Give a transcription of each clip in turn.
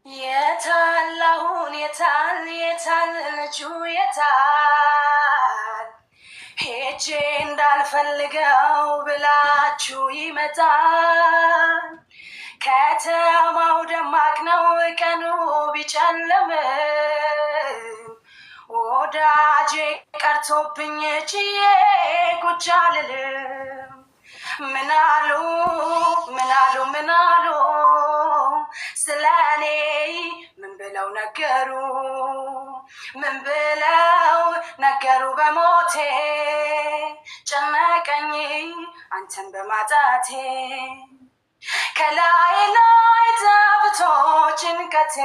የታላሁን የታል ልጁ የታል ሄጄ እንዳልፈልገው ብላችሁ ይመጣል። ከተማው ደማቅ ነው ቀኑ ቢጨልም ወዳጄ ቀርቶብኝ ችዬ ቁጭ አልልም። ምናሉ ስለኔ ምን ብለው ነገሩ በሞቴ ጨነቀኝ አንተን በማጣቴ ከላይ ጠብቶ ጭንቀቴ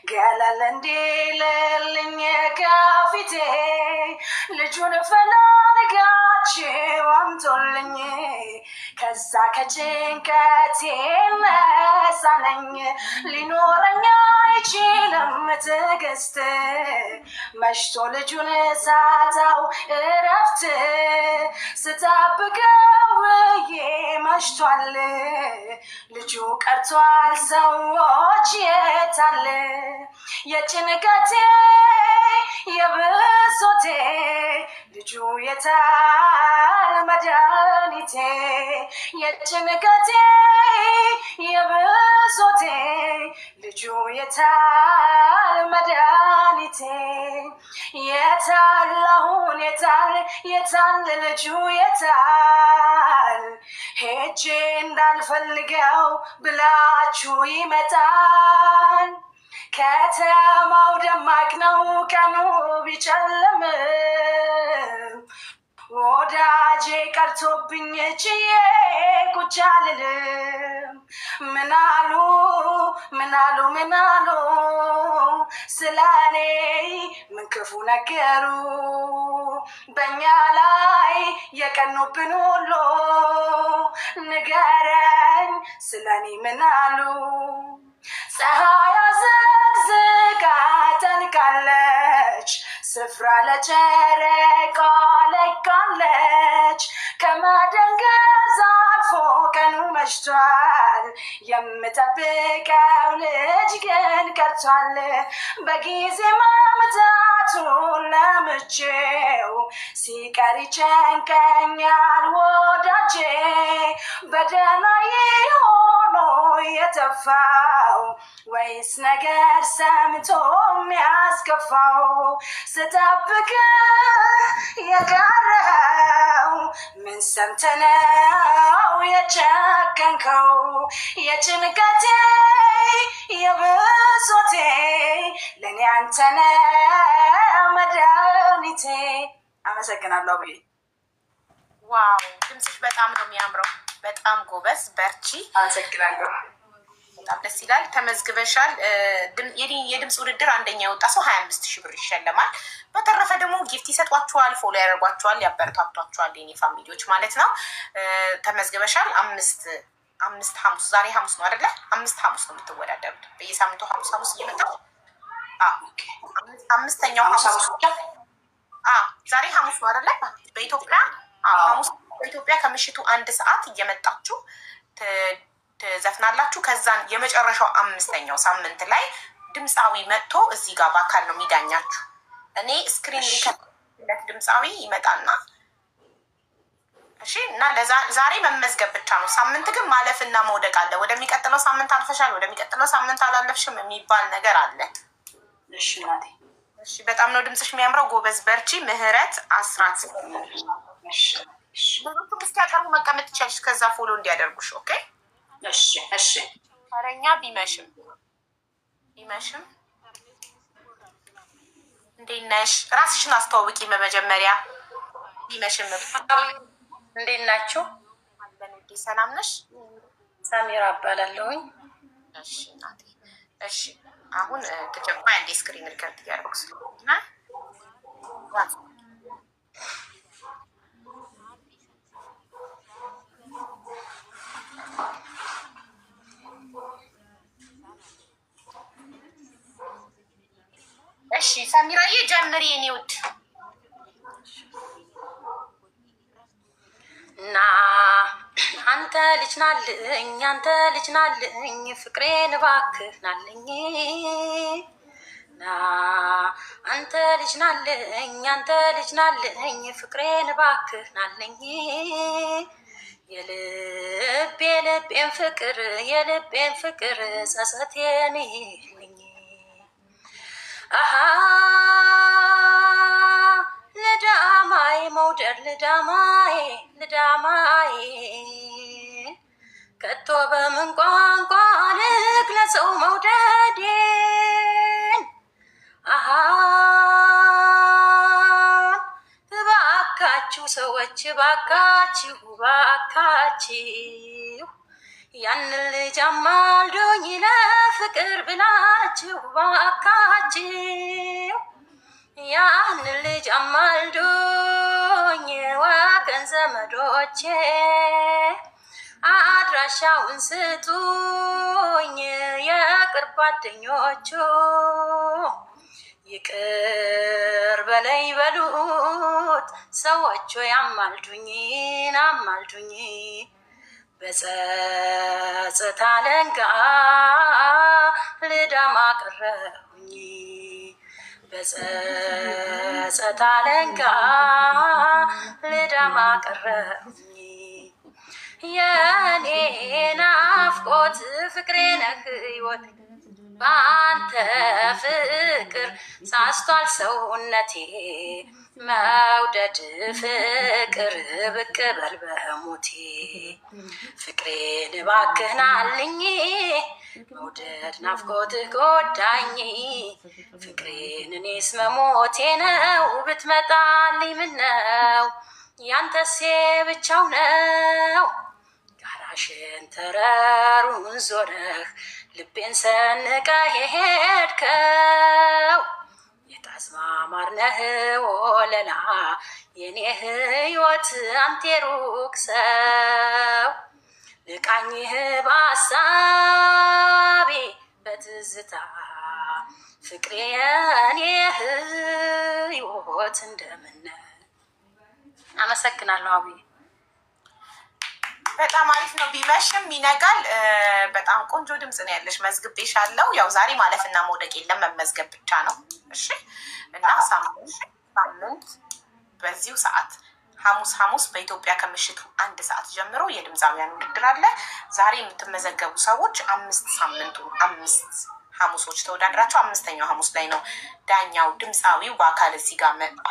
ገለል እንዲልልኝ ከፊቴ ልጁን ፈላልጋችሁ አምጦልኝ ከዛ ከጭንቀቴ ነሳነኝ። ሊኖረኝ አይችልም ትዕግስት መሽቶ ልጁን ሳታው እረፍት ስጠብቀው መሽቷል ልጁ ቀርቷል ሰዎች የታለ የጭንቀቴ የብሶቴ ልጁ የታል መድኃኒቴ የጭንቀቴ የብሶቴ ልጁ የታል መድኃኒቴ የታል አሁን የታል ልጁ የታል ሄጄ እንዳልፈልገው ብላችሁ ይመጣል። ከተማው ደማቅ ነው ቀኑ ቢጨልም ወዳጄ ቀርቶብኝ ችዬ ቁጭ አልልም። ምናሉ ስለኔ ምን ክፉ ነገሩ በእኛ ላይ የቀኑብን ሁሉ ንገረኝ ስለኔ ምናሉ። ፀሐይ አዘቅዝቃ ጠልቃለች ስፍራ ለጨረቃ ለቃለች ከመደንገዝ አልፎ ቀኑ መሽቷል የምጠብቀው ልጅ ግን ቀርቷል። በጊዜ መምጣቱን ለምቼው ሲቀር ይጨንቀኛል ወዳጄ በደህና ሆኖ የተፋው ወይስ ነገር ሰምቶ የሚያስከፋው ስጠብቅ የቀረው ምን ሰምተነው የጨከንከው የጭንቀቴ የብሶቴ ለእኔ አንተነ መድኃኒቴ። አመሰግናለሁ ብዬ። ዋው ድምፅሽ በጣም ነው የሚያምረው። በጣም ጎበዝ በርቺ። አመሰግናለሁ። በጣም ደስ ይላል። ተመዝግበሻል። የድምፅ ውድድር አንደኛ የወጣ ሰው 25,000 ብር ይሸለማል። በተረፈ ደግሞ ጊፍት ይሰጧችኋል፣ ፎሎ ያደርጓችኋል፣ ያበረታቷችኋል የኔ ፋሚሊዎች ማለት ነው። ተመዝግበሻል። አምስት ሐሙስ ዛሬ ሐሙስ ነው አይደለ? 5 ሐሙስ ነው የምትወዳደሩት። በየሳምንቱ ሐሙስ እየመጣሁ አምስተኛው ሐሙስ ዛሬ ሐሙስ ነው አይደለ? በኢትዮጵያ ሐሙስ በኢትዮጵያ ከምሽቱ 1 ሰዓት እየመጣችሁ ትዘፍናላችሁ። ከዛን የመጨረሻው 5ኛው ሳምንት ላይ ድምፃዊ መጥቶ እዚህ ጋር በአካል ነው የሚዳኛችሁ። እኔ ስክሪን ሊከፍትለት ድምፃዊ ይመጣና እሺ። እና ዛሬ መመዝገብ ብቻ ነው። ሳምንት ግን ማለፍና መውደቅ አለ። ወደሚቀጥለው ሳምንት አልፈሻል፣ ወደሚቀጥለው ሳምንት አላለፍሽም የሚባል ነገር አለ። እሺ እናቴ። እሺ በጣም ነው ድምፅሽ የሚያምረው። ጎበዝ በርቺ። ምህረት አስራት ብዙ እስኪያቀርቡ መቀመጥ ትችያለሽ። ከዛ ፎሎ እንዲያደርጉሽ። ኦኬ እሺ። አረኛ ቢመሽም እንዴት ነሽ? ራስሽን አስተዋውቂ በመጀመሪያ። ቢመሽም እንዴት ናችሁ? ሰላም ነሽ? ሳሚራ እባላለሁኝ። እሺ እናቴ። እሺ አሁን ተጀምራ እንደ ስክሪን ሪከርድ እያደረጉ ስለሆነ እሺ ሰሚራዬ ጀምሪ የኔ ውድ። እና አንተ ልጅ ናልኝ አንተ ልጅ ናልኝ ፍቅሬን እባክህ ናልኝ ና አንተ ልጅ ናልኝ አንተ ልጅ ናልኝ ፍቅሬን እባክህ ናልኝ የልቤን ፍቅር ጸጸቴን ይልኝ አሃ ልዳማይ መውደድ ልዳማይ ከቶ በምን ቋንቋ ልግለጸው መውደዴን አሃ እባካችሁ ሰዎች እባካችሁ ያንን ልጅ አማልዶኝ ለፍቅር ብላችሁ እባካችሁ ያንን ልጅ አማልዶኝ ወገን ዘመዶቼ አድራሻውን ስጡኝ የቅርብ ጓደኞቹ ይቅር በለኝ በሉት ሰዎቹ አማልዱኝ በጸጸት አለንጋ ልዳማ ቀረሁኝ በጸጸት አለንጋ ልዳማ ቀረሁኝ የኔ ናፍቆት ፍቅሬ ነህ ሕይወት በአንተ ፍቅር ሳስቷል ሰውነቴ መውደድ ፍቅር ብቅ በል በሞቴ ፍቅሬን እባክህ ናልኝ መውደድ ናፍቆትህ ጎዳኝ ፍቅሬን እኔስ መሞቴ ነው ብትመጣልኝ ምነው ያንተሴ ብቻው ነው ጋራሽን ተራሩን ዞረህ ልቤን ሰንቀህ የሄድከው የጣዝማ ማርነህ ወለላ የኔ ሕይወት አንተ ሩቅ ሰው ልቃኝህ በአሳቤ በትዝታ ፍቅሬ የኔ ሕይወት እንደምን አመሰግናለሁ። አብይ በጣም አሪፍ ነው። ቢመሽም ይነጋል። በጣም ቆንጆ ድምፅ ነው ያለሽ። መዝግቤሻለሁ። ያው ዛሬ ማለፍና መውደቅ የለም መመዝገብ ብቻ ነው። እሺ። እና ሳምንት በዚሁ ሰዓት ሐሙስ በኢትዮጵያ ከምሽቱ 1 ሰዓት ጀምሮ የድምፃውያን ውድድር አለ። ዛሬ የምትመዘገቡ ሰዎች 5 ሐሙሶች ተወዳድራቸው 5ኛው ሐሙስ ላይ ነው ዳኛው ድምፃዊው በአካል እዚህ ጋር መጥቶ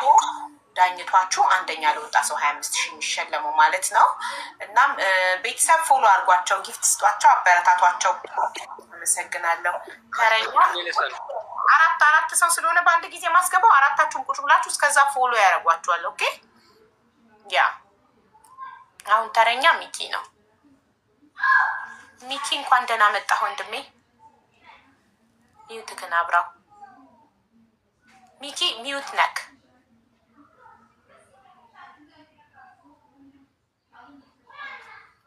ዳኝቷችሁ አንደኛ ለወጣ ሰው 25,000 የሚሸለመው ማለት ነው። እናም ቤተሰብ ፎሎ አድርጓቸው፣ ጊፍት ስጧቸው፣ አበረታቷቸው። አመሰግናለሁ። ተረኛ አራት ሰው ስለሆነ በአንድ ጊዜ ማስገባው አራታችሁን ቁጭ ብላችሁ እስከዛ ፎሎ ያደርጓችኋል። ኦኬ። ያ አሁን ተረኛ ሚኪ ነው። ሚኪ እንኳን ደህና መጣህ ወንድሜ። ሚዩትክን አብራው። ሚኪ ሚዩት ነክ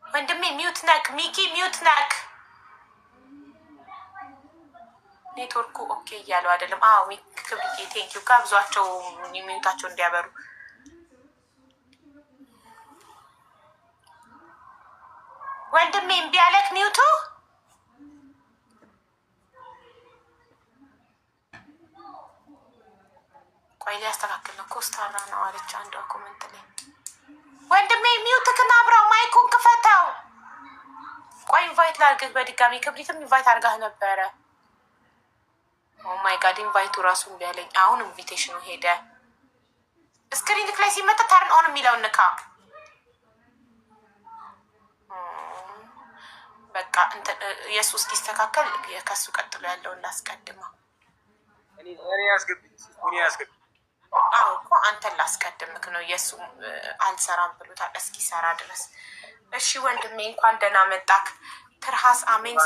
ወንድሜ ሚዩት ነክ። ሚኪ ሚዩት ነክ። ኔትወርኩ ኦኬ እያለው አይደለም። አዎ ክብርዬ ቴንኪው። ጋብዟቸው ሚዩታቸው እንዲያበሩ። ወንድሜ እምቢ አለክ ሚዩቱ። ቆይ ሊያስተካክል ነው። ኮስታራ ነው አለች አንዷ ኮመንት ላይ። ወንድሜ ሚዩትክን አብራው፣ ማይኩን ክፈተው። ቆይ ኢንቫይት ላድርግህ በድጋሚ። ክብሪትም ኢንቫይት አድርጋህ ነበረ። ኦ ማይ ጋድ ኢንቫይቱ ራሱ እምቢ አለኝ። አሁን ኢንቪቴሽኑ ሄደ። ስክሪን ላይ ሲመጣ ተርን ኦን የሚለውን ንካ። በቃ የሱ እስኪስተካከል ከሱ ቀጥሎ ያለውን ላስቀድመው። አዎ እኮ አንተን ላስቀድምክ ነው። የሱ አልሰራም ብሎታል እስኪሰራ ድረስ። እሺ ወንድሜ እንኳን ደህና መጣክ። ትርሃስ አሜን።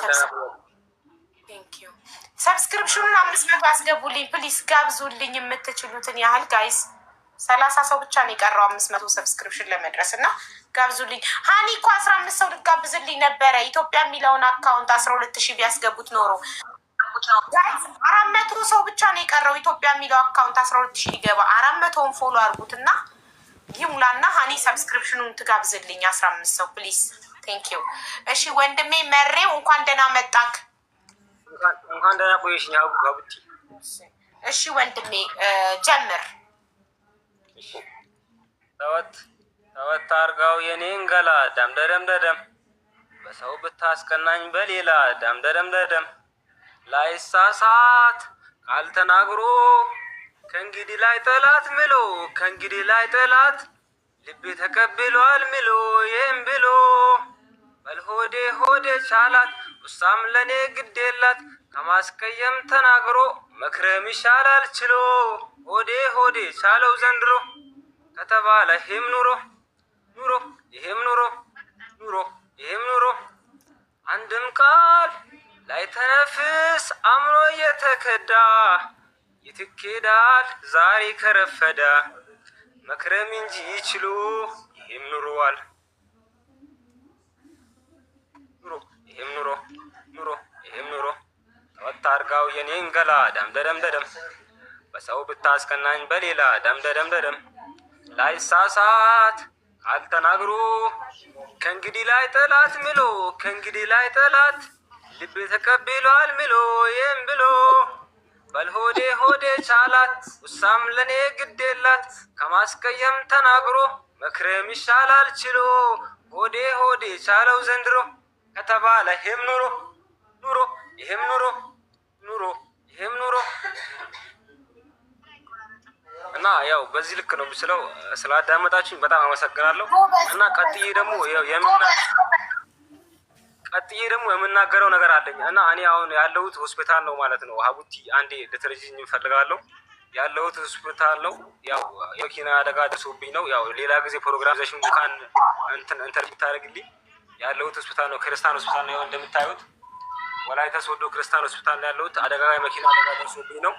ሰብስክሪፕሽኑን 500 አስገቡልኝ ፕሊስ፣ ጋብዙልኝ የምትችሉትን ያህል ጋይስ። 30 ሰው ብቻ ነው የቀረው 500 ሰብስክሪፕሽን ለመድረስ እና ጋብዙልኝ። ሀኒ እኮ 15 ሰው ልጋብዝልኝ ነበረ። ኢትዮጵያ የሚለውን አካውንት 12,000 ቢያስገቡት ኖሮ 400 ሰው ብቻ ነው የቀረው። ኢትዮጵያ የሚለው አካውንት 12,000 ሊገባ 400ውን ፎሎ አድርጉት እና ይሙላና ሀኒ ሰብስክሪፕሽኑን ትጋብዝልኝ 15 ሰው ፕሊስ። ቴንክ ዩ። እሺ ወንድሜ መሬው እንኳን ደህና መጣክ። እንኳን ደህና ቆየሽኝ አቡቲ። እሺ ወንድሜ ጀምር። ተወት አርጋው የኔን ገላ ደምደደም በሰው ብታስቀናኝ በሌላ ደምደደም ላይሳሳት ቃል ተናግሮ ከእንግዲህ ላይ ጠላት ምሎ ከእንግዲህ ላይ ጠላት ልቤ ተቀብሏል ምሎ ይህም ብሎ በልሆዴ ሆዴ ቻላት ውሳም ለኔ ግድ የላት ከማስቀየም ተናግሮ መክረም ይሻላል ችሎ ሆዴ ቻለው ዘንድሮ ከተባለ ይህም ኑሮ ይህም ኑሮ አንድም ቃል ላይ ተነፍስ አምኖ እየተከዳ ይትኬዳል ዛሬ ከረፈዳ መክረም እንጂ ይችሉ ይህም ኑሮዋል ይህም ኑሮ ተወት አርጋው የኔን ገላ ደምደደም በሰው ብታስቀናኝ በሌላ ደምደደም ላይሳሳት ቃል ተናግሮ ከእንግዲህ ላይ ጠላት ምሎ ከእንግዲህ ላይ ጠላት ልቤ ተቀብሏል ምሎ ይህም ብሎ በልሆዴ ቻላት ውሳም ለኔ ግድ የላት ከማስቀየም ተናግሮ መክረም ይሻላል ችሎ ሆዴ ቻለው ዘንድሮ ከተባለ ይህም ይህም ኑሮ እና ያው በዚህ ልክ ነው የምችለው። ስላዳመጣችሁኝ በጣም አመሰግናለሁ። እና ቀጥዬ ደግሞ የምናገረው ነገር አለኝ እና እኔ አሁን ያለሁት ሆስፒታል ነው ማለት ነው። ሀቡቲ አንዴ ልትረጂኝ እፈልጋለሁ። ያለሁት ሆስፒታል ነው። ያው የመኪና አደጋ ደርሶብኝ ነው። ያው ሌላ ጊዜ ፕሮግራም ዘሽን እንኳን እንትን ብታደርግልኝ ያለሁት ሆስፒታል ነው። ክርስቲያን ሆስፒታል ነው። እንደምታዩት ወላይታ ሶዶ ክርስቲያን ሆስፒታል ነው ያለሁት። የመኪና አደጋ ደርሶብኝ ነው።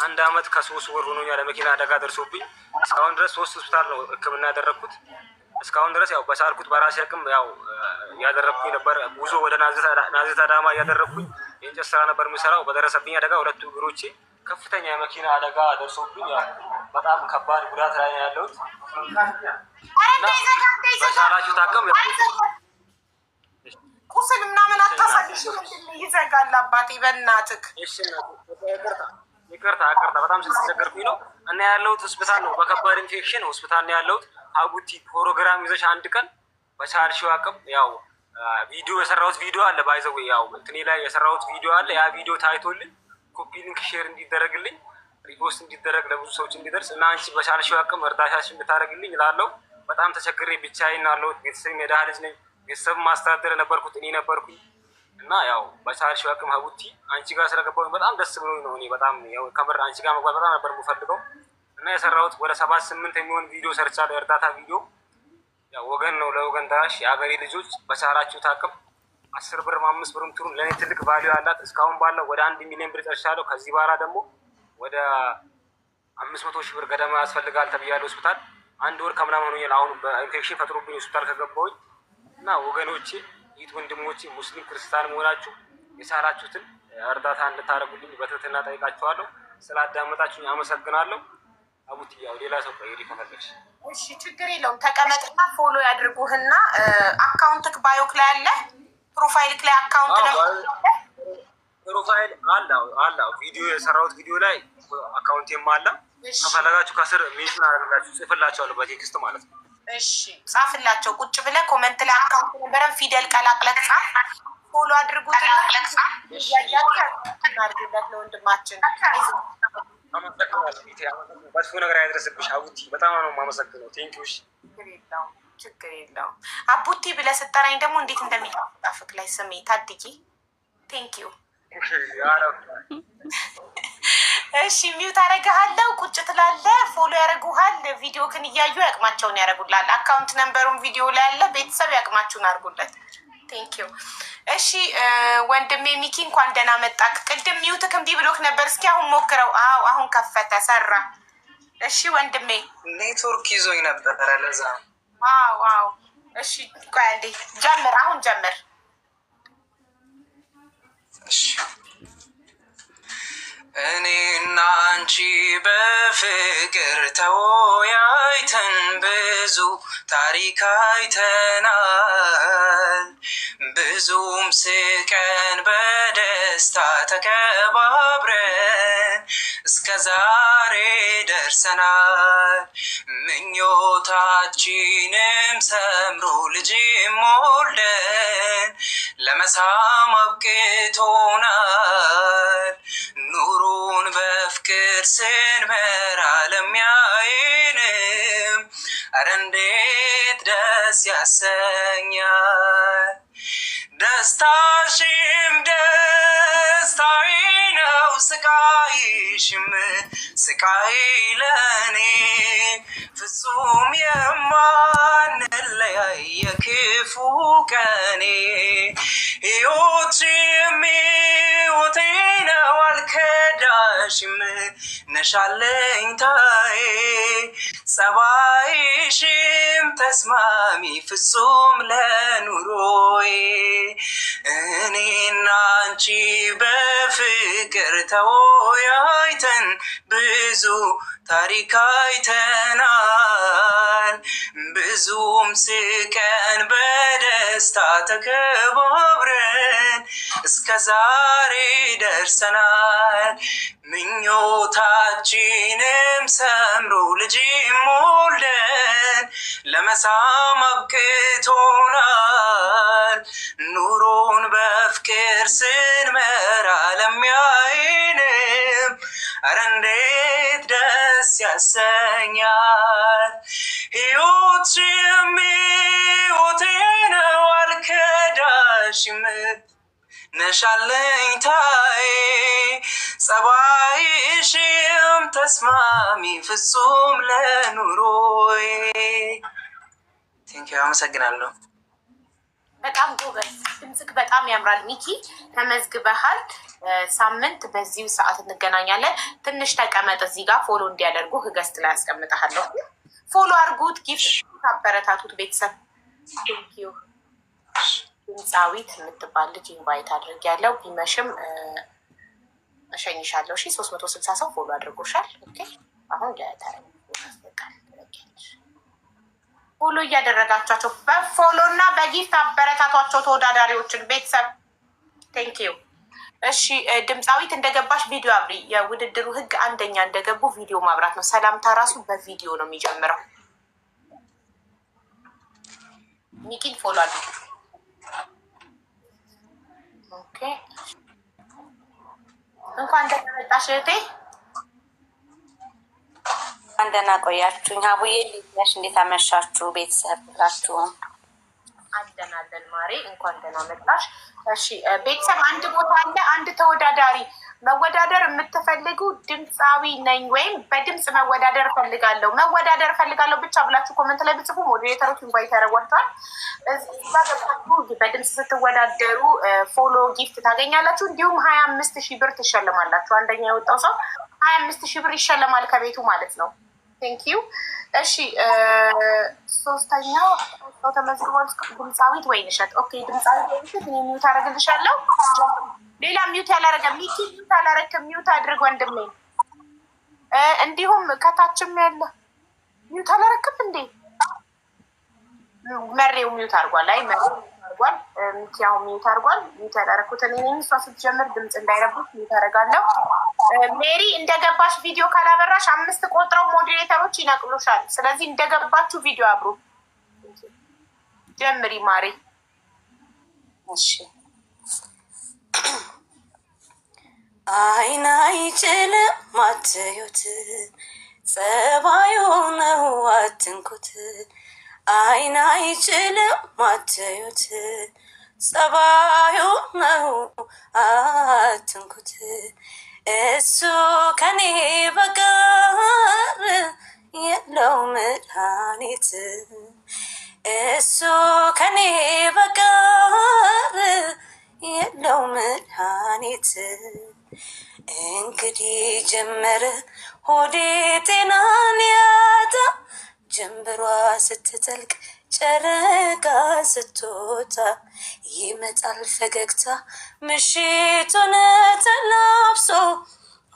1 አመት ከ3 ወር ሆኖኛል። የመኪና አደጋ ደርሶብኝ እስካሁን ድረስ 3 ሆስፒታል ነው ሕክምና ያደረግኩት። እስካሁን ድረስ ያው በቻልኩት በራሴ አቅም ያው ያደረግኩኝ ነበር። ጉዞ ወደ ናዝሬት አዳማ እያደረግኩኝ የእንጨት ስራ ነበር የምሰራው። በደረሰብኝ አደጋ 2 እግሮቼ ከፍተኛ የመኪና አደጋ ደርሶብኝ ያው በጣም ከባድ ጉዳት ላይ ነው ያለሁት። በቻላችሁት አቅም ቁስል ምናምን አታሳይሽ ይዘጋል። አባቴ በእናትህ ይቅርታ በጣም ስለተቸገርኩኝ ነው። እና ያለሁት ሆስፒታል ነው። በከባድ ኢንፌክሽን ሆስፒታል ነው ያለሁት። ሀቡቲ ፕሮግራም ይዘሽ አንድ ቀን በቻልሽው አቅም ያው ቪዲዮ የሰራሁት ቪዲዮ አለ ባይዘው ያው እንትኔ ላይ የሰራሁት ቪዲዮ አለ። ያ ቪዲዮ ታይቶልኝ ኮፒ ሊንክ ሼር እንዲደረግልኝ ሪፖስት እንዲደረግ ለብዙ ሰዎች እንዲደርስ እና አንቺ በቻልሽው አቅም እርዳታሽን እንድታደርግልኝ እላለሁ። በጣም ተቸግሬ ብቻዬን አለሁት። ቤተሰብ የደሃ ልጅ ነኝ። ቤተሰብ ማስተዳደር ነበርኩት እኔ ነበርኩኝ። እና ያው በቻልሽው አቅም ሀቡቲ አንቺ ጋር ስለገባሁኝ በጣም ደስ ብሎኝ ነው። እኔ በጣም ያው ከምር አንቺ ጋር መግባት በጣም ነበር የምፈልገው። እና የሰራሁት ወደ 7-8 የሚሆን ቪዲዮ ሰርቻለሁ። የእርዳታ ቪዲዮ ያው ወገን ነው ለወገን ደራሽ። የሀገሬ ልጆች በቻላችሁት አቅም 10 ብርም 5 ብርም ትሩን ለእኔ ትልቅ ቫሊዩ አላት። እስካሁን ባለው ወደ 1 ሚሊዮን ብር ጨርሻለሁ። ከዚህ በኋላ ደግሞ ወደ 500 ሺህ ብር ገደማ ያስፈልጋል ተብያለሁ። ሆስፒታል 1 ወር ከምናምን ሆኖኛል አሁን በኢንፌክሽን ፈጥሮብኝ ሆስፒታል ከገባሁኝ። እና ወገኖቼ ይት ወንድሞቼ ሙስሊም ክርስቲያን መሆናችሁ የቻላችሁትን እርዳታ እንድታደርጉልኝ በትህትና ጠይቃችኋለሁ። ስላዳመጣችሁኝ አመሰግናለሁ። አቡቲ ያው ሌላ ሰው ቀይሪ ከፈለግሽ እሺ ችግር የለውም። ተቀመጥና ፎሎ ያድርጉህና አካውንትክ ባዮክ ላይ አለ። ፕሮፋይልክ ላይ አካውንት ነው ፕሮፋይል አለ ቪዲዮ የሰራሁት ቪዲዮ ላይ አካውንቴም አለ። ከፈለጋችሁ ከስር ሜንሽን አደርጋችሁ ጽፍላችኋለሁ በቴክስት ማለት ነው። እሺ ጻፍላቸው። ቁጭ ብለህ ኮመንት ላይ አካውንት ነበረን ፊደል ቀላቅለህ ጻፍ። ፎሎ አድርጉትና እናድርግለት ለወንድማችን። መጥፎ ነገር አይደረስብሽ አቡቲ። በጣም ነው የማመሰግነው። ቴንኪው። ችግር የለውም። አቡቲ ብለህ ስጠራኝ ደግሞ እንዴት እንደሚጣፍቅ ላይ ስሜ ታድጊ። ቴንኪው። እሺ ሚውት አደርግሃለሁ። ቁጭ ትላለህ። ፎሎ ያደርጉሃል። ቪዲዮ ክን እያዩ ያቅማቸውን ያደርጉላል። አካውንት ነምበሩን ቪዲዮ ላይ ያለ ቤተሰብ ያቅማችሁን አድርጉለት። ቴንኪው። እሺ ወንድሜ ሚኪ እንኳን ደህና መጣክ። ቅድም ሚውትክ እምቢ ብሎክ ነበር። እስኪ አሁን ሞክረው። አዎ አሁን ከፈተ ሰራ። እሺ ወንድሜ ኔትወርክ ይዞኝ ነበረ ለዛ። ዋው እሺ ቆይ አንዴ ጀምር። አሁን ጀምር። እሺ እኔና አንቺ በፍቅር ተወያይተን ብዙ ታሪክ አይተናል። ብዙም ስቀን በደስታ ተከባብረን እስከ ዛሬ ደርሰናል። ምኞታችንም ሰምሮ ልጅም ወልደን ለመሳም አብቅቶናል። ኑሮን በፍቅር ስንመራ ለሚያየንም አረ እንዴት ደስ ያሰኛል። ደስታሽም ደስታዬ ነው፣ ስቃይሽም ስቃይ ለኔ ፍጹም የማንለያይ የክፉ ቀኔ ሕይወትሽም ሕይወቴ ነው አልከዳሽም ነሽ አለኝታዬ ጸባይሽም ተስማሚ ፍጹም ለኑሮዬ እኔና አንቺ በፍቅር ተወያይተን ብዙ ታሪክ አይተናል። ብዙም ስቀን በደስታ ተከባብረን እስከ ዛሬ ደርሰናል። ምኞታችንም ሰምሮ ልጅም ወልደን ለመሳም አብቅቶናል። ኑሮን በፍቅር ስንመራ ለሚያየንም አረ እንዴት ደስ ያሰኛል። ሕይወትሽም ሕይወቴ ነው አልከዳሽም ነሽ አለኝታዬ ጸባይሽም ተስማሚ ፍጹም ለኑሮዬ። ቴንኪው አመሰግናለሁ። በጣም ጎበዝ፣ ድምፅክ በጣም ያምራል። ሚኪ ተመዝግበሃል። ሳምንት በዚሁ ሰዓት እንገናኛለን። ትንሽ ተቀመጥ እዚህ ጋር ፎሎ እንዲያደርጉ ህገስት ላይ ያስቀምጠሃለሁ። ፎሎ አርጉት፣ ጊፍት አበረታቱት ቤተሰብ። ቴንኪዩ። ድምፃዊት የምትባል ልጅ ኢንቫይት አድርጊያለሁ። ቢመሽም እሸኝሻለሁ። 360 ሰው ፎሎ አድርጎሻል። ኦኬ አሁን ፎሎ እያደረጋቸው በፎሎ እና በጊፍት አበረታቷቸው ተወዳዳሪዎችን ቤተሰብ። ቴንኪዩ። እሺ ድምፃዊት እንደገባሽ ቪዲዮ አብሪ። የውድድሩ ህግ አንደኛ እንደገቡ ቪዲዮ ማብራት ነው። ሰላምታ ራሱ በቪዲዮ ነው የሚጀምረው። ሚኪን ፎሎ አድርጉ። ኦኬ እንኳን ደህና መጣሽ እህቴ። እንደና ቆያችሁኝ። አቡዬ ልጅነሽ እንዴት አመሻችሁ? ቤተሰብ ብላችሁም አደናለን ማሬ እንኳን ደህና መጣሽ። እሺ ቤተሰብ አንድ ቦታ አለ። አንድ ተወዳዳሪ መወዳደር የምትፈልጉ ድምፃዊ ነኝ ወይም በድምፅ መወዳደር እፈልጋለሁ ብቻ ብላችሁ ኮመንት ላይ ብጽፉ ሞዴሬተሮች ኢንቫይት ያደርጓቸዋል። እዛ ገብታችሁ በድምፅ ስትወዳደሩ ፎሎ ጊፍት ታገኛላችሁ። እንዲሁም 25,000 ብር ትሸልማላችሁ። አንደኛ የወጣው ሰው 25,000 ብር ይሸለማል ከቤቱ ማለት ነው። ቴንኪዩ። እሺ ሶስተኛው ሰው ተመዝግቧል። ድምፃዊት ወይንሸት። ኦኬ ድምፃዊት ወይንሸት እኔ ሚዩት አደረግልሻለሁ። ሌላ ሚዩት ያላረገ ሚኪ ሚዩት አላረግም። ሚዩት አድርግ ወንድሜ። እንዲሁም ከታችም ያለ ሚዩት አላረግም እንዴ? መሬው ሚዩት አድርጓል። አይ መሬው አድርጓል። ሚኪያው ሚዩት አድርጓል። ሚዩት ያላረኩት እኔ ነኝ። እሷ ስትጀምር ድምፅ እንዳይረብሽ ሚዩት አደርጋለሁ። ሜሪ እንደገባሽ ቪዲዮ ካላበራሽ 5 ቆጥረው ሞዴሬተሮች ይነቅሉሻል። ስለዚህ እንደገባችሁ ቪዲዮ አብሩ። ጀምሪ ማሪ። እሺ አይን አይችልም አትዩት፣ ጸባዩ ነው አትንኩት። አይን አይችልም አትዩት፣ ጸባዩ ነው አትንኩት። እሱ ከኔ በቀር የለው መድኃኒት፣ እሱ ከኔ በቀር የለው መድኃኒት። እንግዲህ ጀመረ ሆዴ ጤናን ያጣ፣ ጀንበሯ ስትጠልቅ ጨረቃ ስትወጣ፣ ይመጣል ፈገግታ ምሽቱን ተላብሶ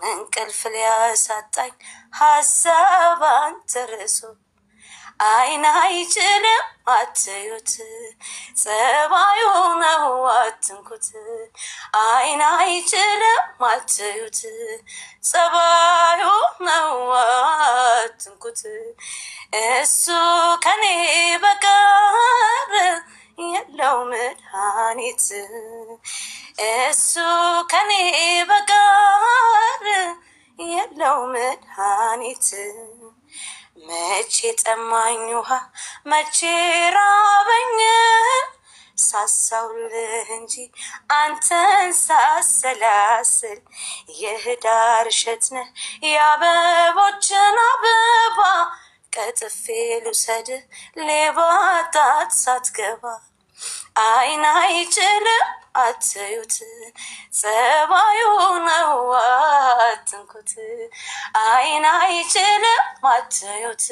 እንቅልፍ ክፍል ያሳጣኝ ሀሳብ አንተርሶ አይን አይችልም አትዩት ጸባዩ ነው አትንኩት አይን አይችልም አትዩት ጸባዩ ነው አትንኩት እሱ ከኔ በቀር የለው መድኃኒት እሱ ከኔ በቀር የለው መድኃኒት መቼ ጠማኝ ውሃ መቼ ራበኝ ሳሳውልህ እንጂ አንተን ሳሰላስል የህዳር እሸት ነህ የአበቦችን አበባ ቀጥፌ ልውሰድህ ሌባ ጣት ሳትገባ አይን አይችልም አትዩት ጸባዩ ነው አትንኩት አይን አይችልም አትዩት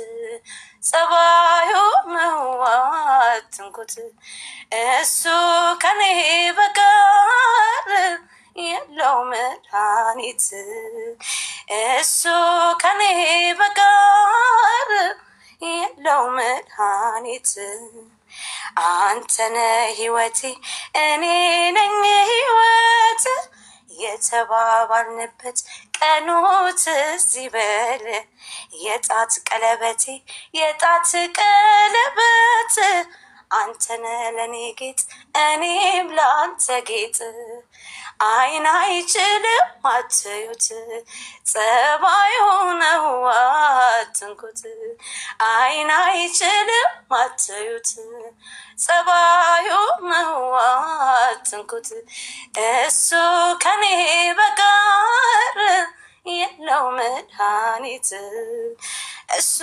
ጸባዩ ነው አትንኩት እሱ ከኔ በቀር የለው መድኃኒት እሱ ከኔ በቀር የለው መድኃኒት አንተነ ህይወቴ እኔ ነኝ ህይወት የተባባልንበት ቀኑ ትዝ ይበል የጣት ቀለበቴ የጣት ቀለበት አንተነ ለኔ ጌጥ እኔም ለአንተ ጌጥ አይን አይችልም አትዩት ጸባዩ ነው አትንኩት አይን አይችልም አትዩት ጸባዩ ነው አትንኩት እሱ ከኔ በቀር የለው መድኃኒት እሱ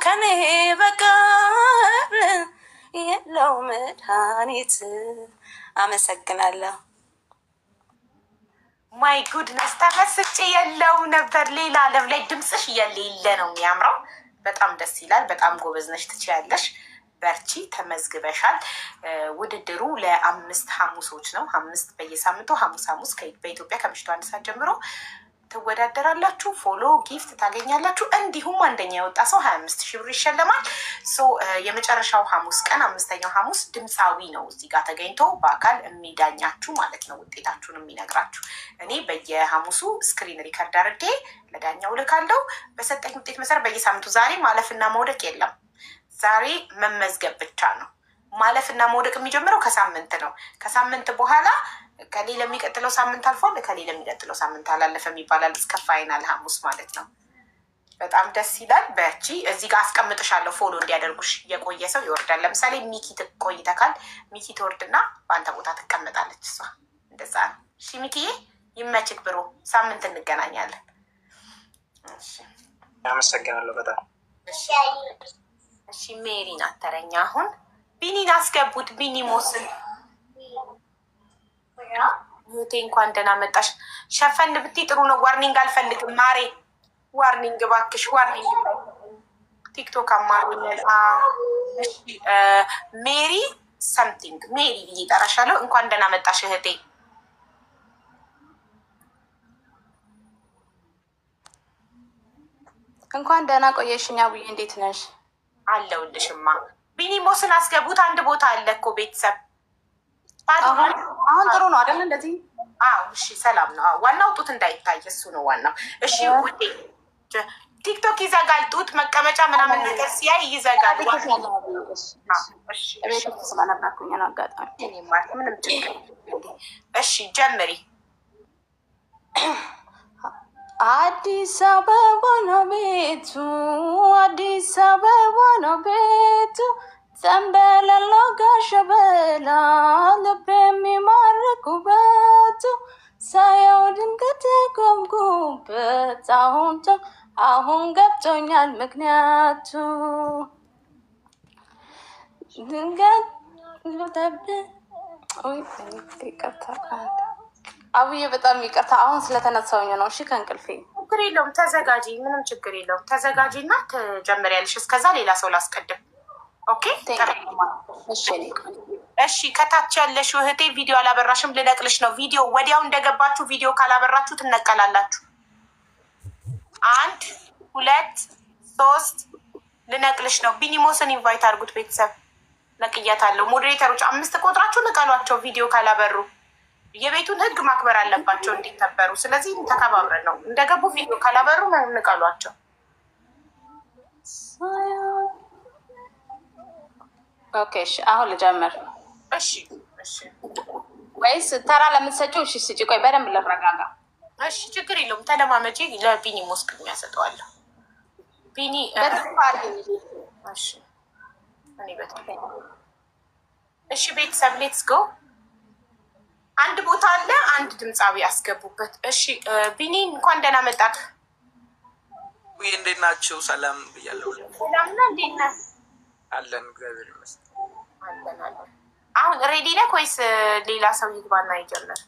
ከኔ በቀር የለው መድኃኒት አመሰግናለሁ ማይ ጉድነስ ተመስጬ የለው ነበር ሌላ ዓለም ላይ ድምፅሽ የሌለ ነው የሚያምረው በጣም ደስ ይላል በጣም ጎበዝ ነሽ ትችያለሽ በርቺ ተመዝግበሻል ውድድሩ ለ5 ሐሙሶች ነው 5 በየሳምንቱ ሐሙስ በኢትዮጵያ ከምሽቱ 1 ሰዓት ጀምሮ ትወዳደራላችሁ ፎሎ ጊፍት ታገኛላችሁ እንዲሁም አንደኛ የወጣ ሰው 25,000 ብር ይሸለማል የመጨረሻው ሐሙስ ቀን 5ኛው ሐሙስ ድምፃዊ ነው እዚህ ጋር ተገኝቶ በአካል የሚዳኛችሁ ማለት ነው ውጤታችሁን የሚነግራችሁ እኔ በየሐሙሱ ስክሪን ሪከርድ አድርጌ ለዳኛው ልካለሁ በሰጠኝ ውጤት መሰረት በየሳምንቱ ዛሬ ማለፍና መውደቅ የለም ዛሬ መመዝገብ ብቻ ነው ማለፍና መውደቅ የሚጀምረው ከሳምንት ነው ከሳምንት በኋላ ከሌላ የሚቀጥለው ሳምንት አልፏል ከሌላ የሚቀጥለው ሳምንት አላለፈም ይባላል እስከ ፋይናል ሐሙስ ማለት ነው በጣም ደስ ይላል በርቺ እዚህ ጋር አስቀምጥሻለሁ ፎሎ እንዲያደርጉሽ የቆየ ሰው ይወርዳል ለምሳሌ ሚኪ ትቆይተካል ሚኪ ትወርድና በአንተ ቦታ ትቀመጣለች እሷ እንደዛ ነው እሺ ሚኪዬ ይመችክ ብሮ ሳምንት እንገናኛለን እሺ አመሰግናለሁ በጣም እሺ ሜሪ ናት ተረኛ አሁን ቢኒን አስገቡት ቢኒ ሞስን እህቴ እንኳን ደህና መጣሽ ሸፈን ብትይ ጥሩ ነው ዋርኒንግ አልፈልግም ማሬ ዋርኒንግ እባክሽ ዋርኒንግ ቲክቶክ አማሩኛል እሺ ሜሪ ሰምቲንግ ሜሪ ብዬ እጠራሻለሁ እንኳን ደህና መጣሽ እህቴ እንኳን ደህና ቆየሽኝ አቡዬ እንዴት ነሽ አለሁልሽማ ቢኒ ሞስን አስገቡት አንድ ቦታ አለ እኮ ቤተሰብ አሁን ጥሩ ነው አይደል እንደዚህ አዎ እሺ ሰላም ነው ዋናው ጡት እንዳይታይ እሱ ነው ዋናው እሺ ውዴ ቲክቶክ ይዘጋል ጡት መቀመጫ ምናምን ነገር ሲያይ ይዘጋል እሺ እሺ ስለነበርኩኝ ነው አጋጣሚ እኔ ማለት ምንም ችግር እሺ ጀምሪ አዲስ አበባ ነው ቤቱ አዲስ አበባ ነው ቤቱ ዘንበለሎ ጋሸበላ ልብ የሚማርኩበት ሳያው ድንገት ቆምኩበት አሁን ገብቶኛል ምክንያቱ ድንገት አብዬ በጣም ይቅርታ አሁን ስለተነሳውኝ ነው እሺ ከእንቅልፌ ችግር የለውም ተዘጋጂ ምንም ችግር የለውም ተዘጋጂ እና ትጀምሪያለሽ እስከዛ ሌላ ሰው ላስቀድም ኦኬ እሺ ከታች ያለሽው እህቴ ቪዲዮ አላበራሽም ልለቅልሽ ነው ቪዲዮ ወዲያው እንደገባችሁ ቪዲዮ ካላበራችሁ ትነቀላላችሁ 1 2 3 ልነቅልሽ ነው። ቢኒሞስን ኢንቫይት አድርጉት ቤተሰብ ነቅያታለሁ። ሞዴሬተሮች 5 ቆጥራችሁ ንቀሏቸው። ቪዲዮ ካላበሩ የቤቱን ህግ ማክበር አለባቸው እንዲከበሩ። ስለዚህ ተከባብረን ነው እንደገቡ ቪዲዮ ካላበሩ ንቀሏቸው። ኦኬ እሺ፣ አሁን ልጀምር። እሺ እሺ። ወይስ ተራ ለምትሰጪው? እሺ ስጪ። ቆይ በደንብ ልረጋጋ። እሺ ችግር የለውም። ተለማመጪ። ለቢኒ ሞስክ የሚያሰጠዋለሁ። ቢኒ እሺ። እኔ እሺ ቤተሰብ ሌትስ ጎ። አንድ ቦታ አለ፣ አንድ ድምፃዊ ያስገቡበት። እሺ ቢኒ እንኳን ደህና መጣህ። እንዴት ናችሁ? ሰላም ብያለሁ። ሰላም ነህ? እንዴት ነህ? አለን እግዚአብሔር ይመስገን። አለን አለን። አሁን ሬዲ ነህ ወይስ ሌላ ሰው ይግባና ይጀምር?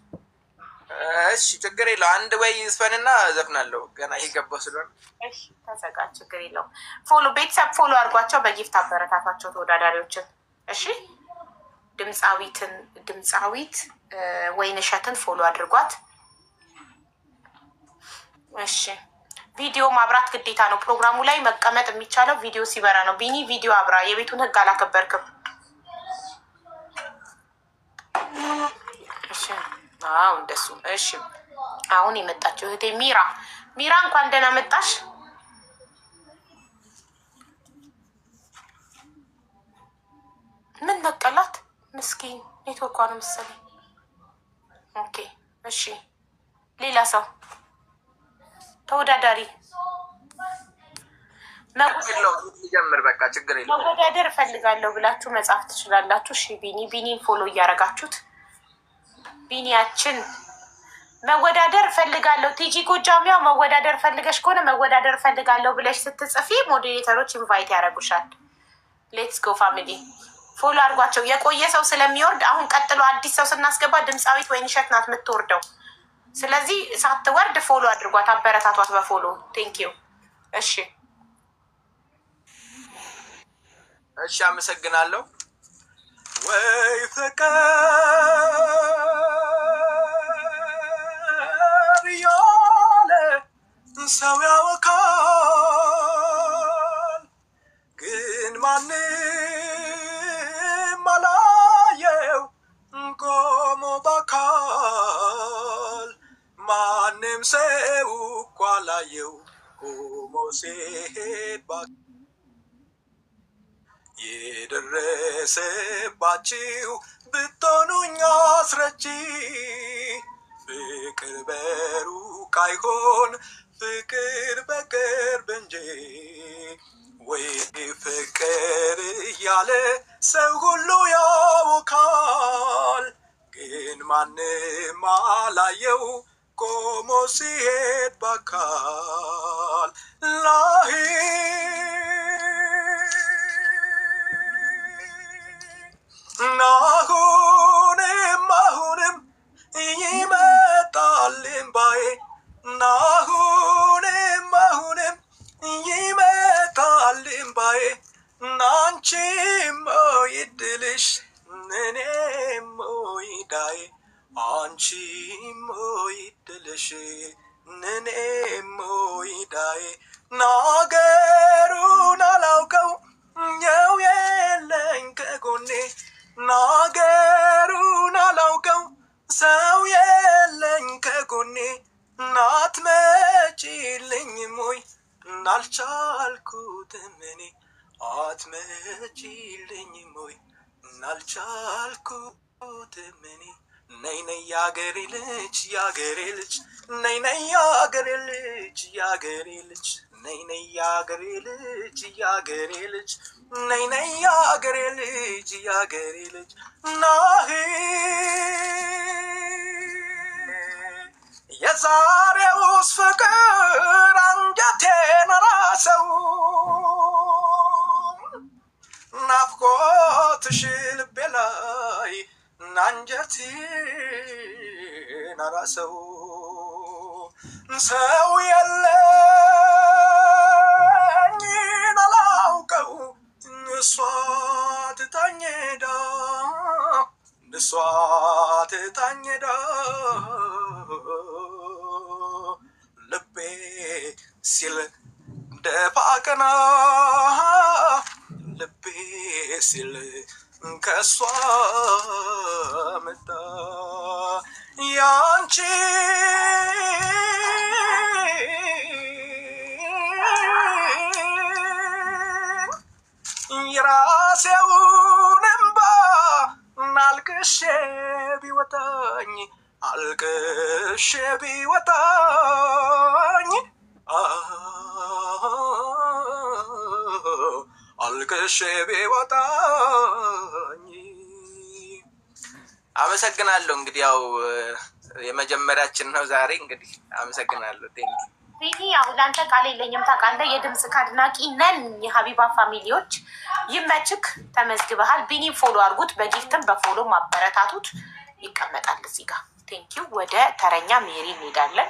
እሺ ችግር የለው። አንድ ወይ ይስፈንና ዘፍናለሁ። ገና የገባው ስለሆነ እሺ ተዘጋጅ። ችግር የለውም። ፎሎ ቤተሰብ ፎሎ አድርጓቸው፣ በጊፍት አበረታታቸው ተወዳዳሪዎችን። እሺ ድምፃዊት ወይንሸትን ፎሎ አድርጓት። እሺ ቪዲዮ ማብራት ግዴታ ነው። ፕሮግራሙ ላይ መቀመጥ የሚቻለው ቪዲዮ ሲበራ ነው። ቢኒ ቪዲዮ አብራ። የቤቱን ህግ አላከበርክም። እሺ አዎ እንደሱ። እሺ አሁን የመጣችው እህቴ ሚራ እንኳን ደህና መጣሽ። ምን ነቀላት? ምስኪን ኔትወርኳ ነው መሰለኝ። ኦኬ እሺ ሌላ ሰው ተወዳዳሪ ጀምር። በቃ ችግር የለውም። መወዳደር እፈልጋለሁ ብላችሁ መጻፍ ትችላላችሁ። እሺ ቢኒን ፎሎ እያደረጋችሁት ቢኒያችን መወዳደር እፈልጋለሁ። ቲጂ ጎጃሚያ መወዳደር ፈልገሽ ከሆነ መወዳደር እፈልጋለሁ ብለሽ ስትጽፊ ሞዴሬተሮች ኢንቫይት ያደርጉሻል። ሌትስ ጎ ፋሚሊ ፎሎ አድርጓቸው። የቆየ ሰው ስለሚወርድ አሁን ቀጥሎ አዲስ ሰው ስናስገባ ድምፃዊት ወይንሸት ናት የምትወርደው። ስለዚህ ሳትወርድ ፎሎ አድርጓት፣ አበረታቷት በፎሎ ቴንኪዩ። እሺ እሺ አመሰግናለሁ። ወይ ፍቅር ያለ ሰው ያወካል፣ ግን ማንም አላየው ቆሞ በአካል። ማንም ሰው እኮ አላየው ቆሞ ሲሄድ በአካል። የደረሰባችሁ ብትሆኑኝ አስረጂ፣ ፍቅር በሩቅ አይሆን ፍቅር በቅርብ እንጂ። ወይ ፍቅር እያለ ሰው ሁሉ ያውካል፣ ግን ማንም አላየው ቆሞ ሲሄድ በአካል። ላሂ አሁንም ይመጣል እምባዬ፣ አሁንም ይመጣል እምባዬ። አንቺም ይድልሽ እኔም ይዳዬ፣ አንቺም ይድልሽ እኔም ይዳዬ። ናገሩን አላውቀው የው የለኝ ከጎኔ፣ ናገሩን አላውቀው ሰው የለኝ ከጎኔ። አትመጪልኝም ወይ እናልቻልኩትም እኔ፣ አትመጪልኝም ወይ እናልቻልኩትም እኔ። ነይ ነይ ያገሬ ልጅ ያገሬ ልጅ፣ ነይ ነይ ያገሬ ልጅ ያገሬ ልጅ፣ ነይ ነይ ያገሬ ልጅ ያገሬ ልጅ፣ ነይ ነይ ያገሬ ልጅ ያገሬ ልጅ። ናሂ የዛሬውስ ፍቅር አንጀቴን አራሰው፣ ናፍቆትሽ ልቤ ላይ አንጀቴን አራሰው። ሰው የለኝን አላውቀው እሷ ትታኝ ሄዳ፣ እሷ ትታኝ ሄዳ። ልቤ ሲል ደፋ ቀና ልቤ ሲል ከሷ መጣ ያንቺ የራሴውን እንባ አልቅሼ ቢወጣኝ አልቅሼ ቢወጣኝ አልቅሼ ቢወጣኝ። አመሰግናለሁ። እንግዲህ ያው የመጀመሪያችን ነው ዛሬ። እንግዲህ አመሰግናለሁ። ቴንክ ቢኒ ያው ለአንተ ቃል የለኝም ታውቃለህ። የድምፅ አድናቂ ነን። የሀቢባ ፋሚሊዎች ይመችክ፣ ተመዝግበሃል። ቢኒ ፎሎ አድርጉት፣ በጊፍትም በፎሎ ማበረታቱት። ይቀመጣል እዚህ ጋር። ቴንኪዩ። ወደ ተረኛ ሜሪ እንሄዳለን።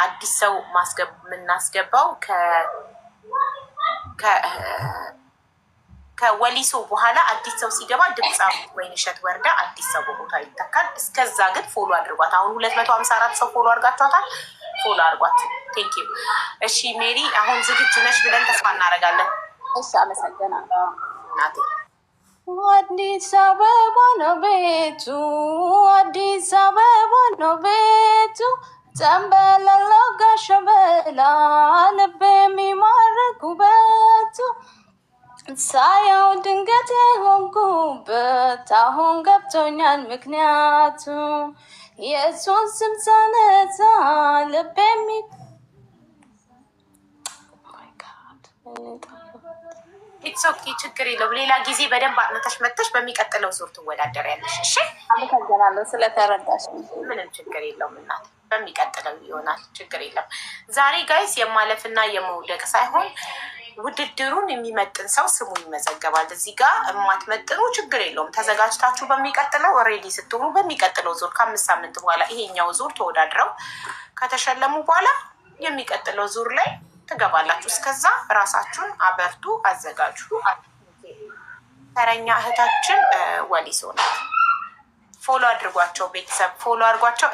አዲስ ሰው የምናስገባው ከወሊሶ በኋላ አዲስ ሰው ሲገባ ድምፃዊ ወይንሸት ወርዳ አዲስ ሰው በቦታ ይተካል። እስከዛ ግን ፎሎ አድርጓት። አሁን 254 ሰው ፎሎ አድርጋችኋታል። ፎሎ አድርጓት። ቴንክ ዩ። እሺ ሜሪ አሁን ዝግጁ ነሽ ብለን ተስፋ እናደርጋለን። እሺ አመሰግናለሁ እናቴ። አዲስ አበባ ነው ቤቱ፣ አዲስ አበባ ነው ቤቱ፣ ጸንበለሎ ጋሸበላ ልብ የሚማርክ ውበቱ፣ ሳያው ድንገት የሆንኩበት አሁን ገብቶኛል ምክንያቱ፣ የእሱን ስም ሳነሳ ልብ ኢትስ ኦኬ፣ ችግር የለውም። ሌላ ጊዜ በደንብ አጥንተሽ መጥተሽ በሚቀጥለው ዙር ትወዳደሪያለሽ። እሺ አመሰግናለሁ ስለተረዳሽ። ምንም ችግር የለውም እናት፣ በሚቀጥለው ይሆናል። ችግር የለም። ዛሬ ጋይስ የማለፍና የመውደቅ ሳይሆን ውድድሩን የሚመጥን ሰው ስሙ ይመዘገባል። እዚህ ጋር የማትመጥኑ ችግር የለውም። ተዘጋጅታችሁ በሚቀጥለው ሬዲ ስትሆኑ በሚቀጥለው ዙር ከ5 ሳምንት በኋላ ይሄኛው ዙር ተወዳድረው ከተሸለሙ በኋላ የሚቀጥለው ዙር ላይ ትገባላችሁ። እስከዛ ራሳችሁን አበርቱ፣ አዘጋጁ። ተረኛ እህታችን ወሊሶ ናት። ፎሎ አድርጓቸው፣ ቤተሰብ ፎሎ አድርጓቸው።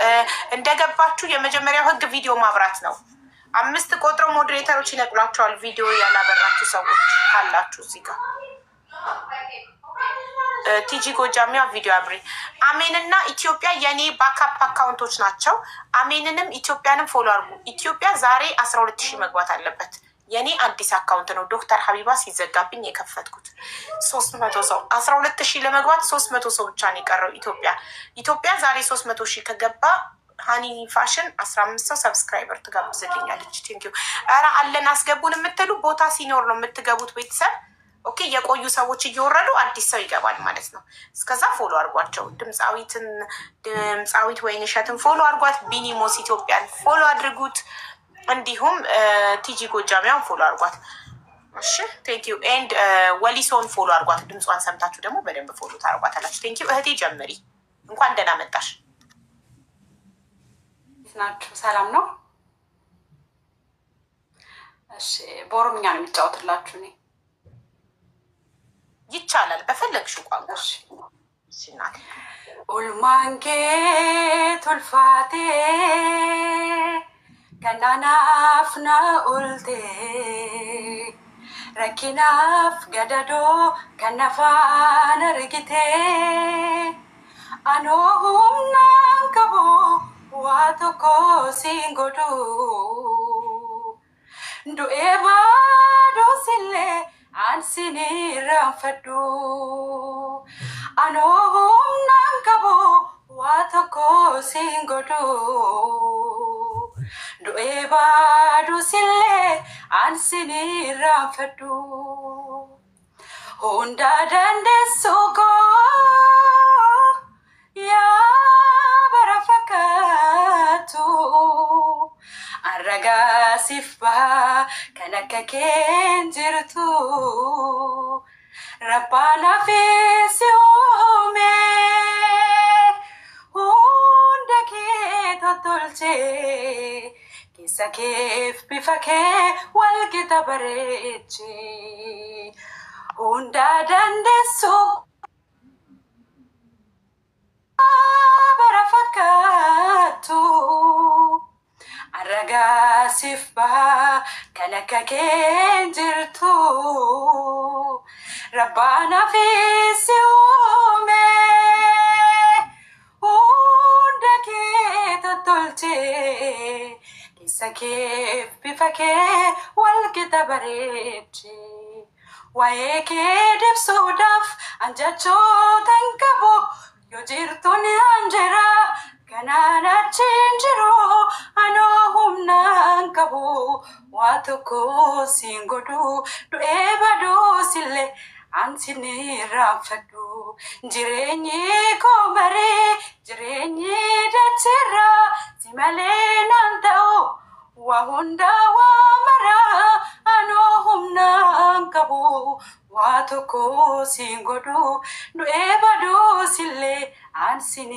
እንደገባችሁ የመጀመሪያው ህግ ቪዲዮ ማብራት ነው። 5 ቆጥረው ሞዴሬተሮች ይነቅሏቸዋል። ቪዲዮ ያላበራችሁ ሰዎች ካላችሁ እዚህ ጋር ቲጂ ጎጃሚያ ቪዲዮ አብሬ። አሜንና ኢትዮጵያ የኔ ባካፕ አካውንቶች ናቸው። አሜንንም ኢትዮጵያንም ፎሎ አድርጉ። ኢትዮጵያ ዛሬ 12,000 መግባት አለበት። የኔ አዲስ አካውንት ነው። ዶክተር ሀቢባ ሲዘጋብኝ የከፈትኩት 300 ሰው 12,000 ለመግባት 300 ሰው ብቻ ነው የቀረው። ኢትዮጵያ ዛሬ 300,000 ከገባ ሀኒ ፋሽን 15 ሰው ሰብስክራይበር ትጋብዝልኛለች። ቴንኪው። ኧረ አለን አስገቡን የምትሉ ቦታ ሲኖር ነው የምትገቡት ቤተሰብ። ኦኬ፣ የቆዩ ሰዎች እየወረዱ አዲስ ሰው ይገባል ማለት ነው። እስከዛ ፎሎ አድርጓቸው። ድምፃዊት ወይንሸትን ፎሎ አድርጓት። ቢኒሞስ ኢትዮጵያን ፎሎ አድርጉት። እንዲሁም ቲጂ ጎጃሚያን ፎሎ አድርጓት። እሺ ቴንኪዩ። ኤንድ ወሊሶን ፎሎ አድርጓት። ድምጿን ሰምታችሁ ደግሞ በደንብ ፎሎ ታደርጓታላችሁ። ቴንኪዩ እህቴ፣ ጀምሪ። እንኳን ደህና መጣሽ። ናችሁ? ሰላም ነው? እሺ በኦሮምኛ ነው የሚጫወትላችሁ። እኔ ይቻላል በፈለግሽው ቋንቋ። ኡልማንኬ ቱልፋቴ ከናናፍና ኡልቴ ረኪናፍ ገደዶ ከነፋን ርጊቴ አኖሁምናን ከቦ ዋቶኮ ሲንጎዱ ዱኤ ባዶ ሲሌ አንሲኒ ረንፈዱ አኖሁምናን ከቦ ዋቶኮ ሲንጎዱ ዱኤ ባዶ ሲሌ አንሲኒ ረንፈዱ ሁንዳ ደንደሱጎ ያ በረፈከቱ አረጋሲፍ ባሃ ከነከኬን ጅርቱ ረባና ፌሲዮሜ ሁንደኬ ቶቶልቼ ኬሰኬፍ ቢፈኬ ወልጊተ በሬቼ ሁንዳ ደንደሱ በረፈከቱ arragaasiif bahaa kan akka keen jirtu rabbaanaaf si uume hunda kee tottolchee keessa kee bifa kee walqixa bareeche waa'ee kee dibsuudhaaf anjachoota hin qabu yoo jirtuun anjira kanaan achiin jiru anoo humnaan qabu waa tokko siin godhu du'ee baduusillee ansin irraanfadhu jireenyi koo baree jireenyi dacheerraa si malee naan ta'u waa hundaa waa maraa anoo humnaan qabu waa tokko siin godhu du'ee baduusillee አንሲኒ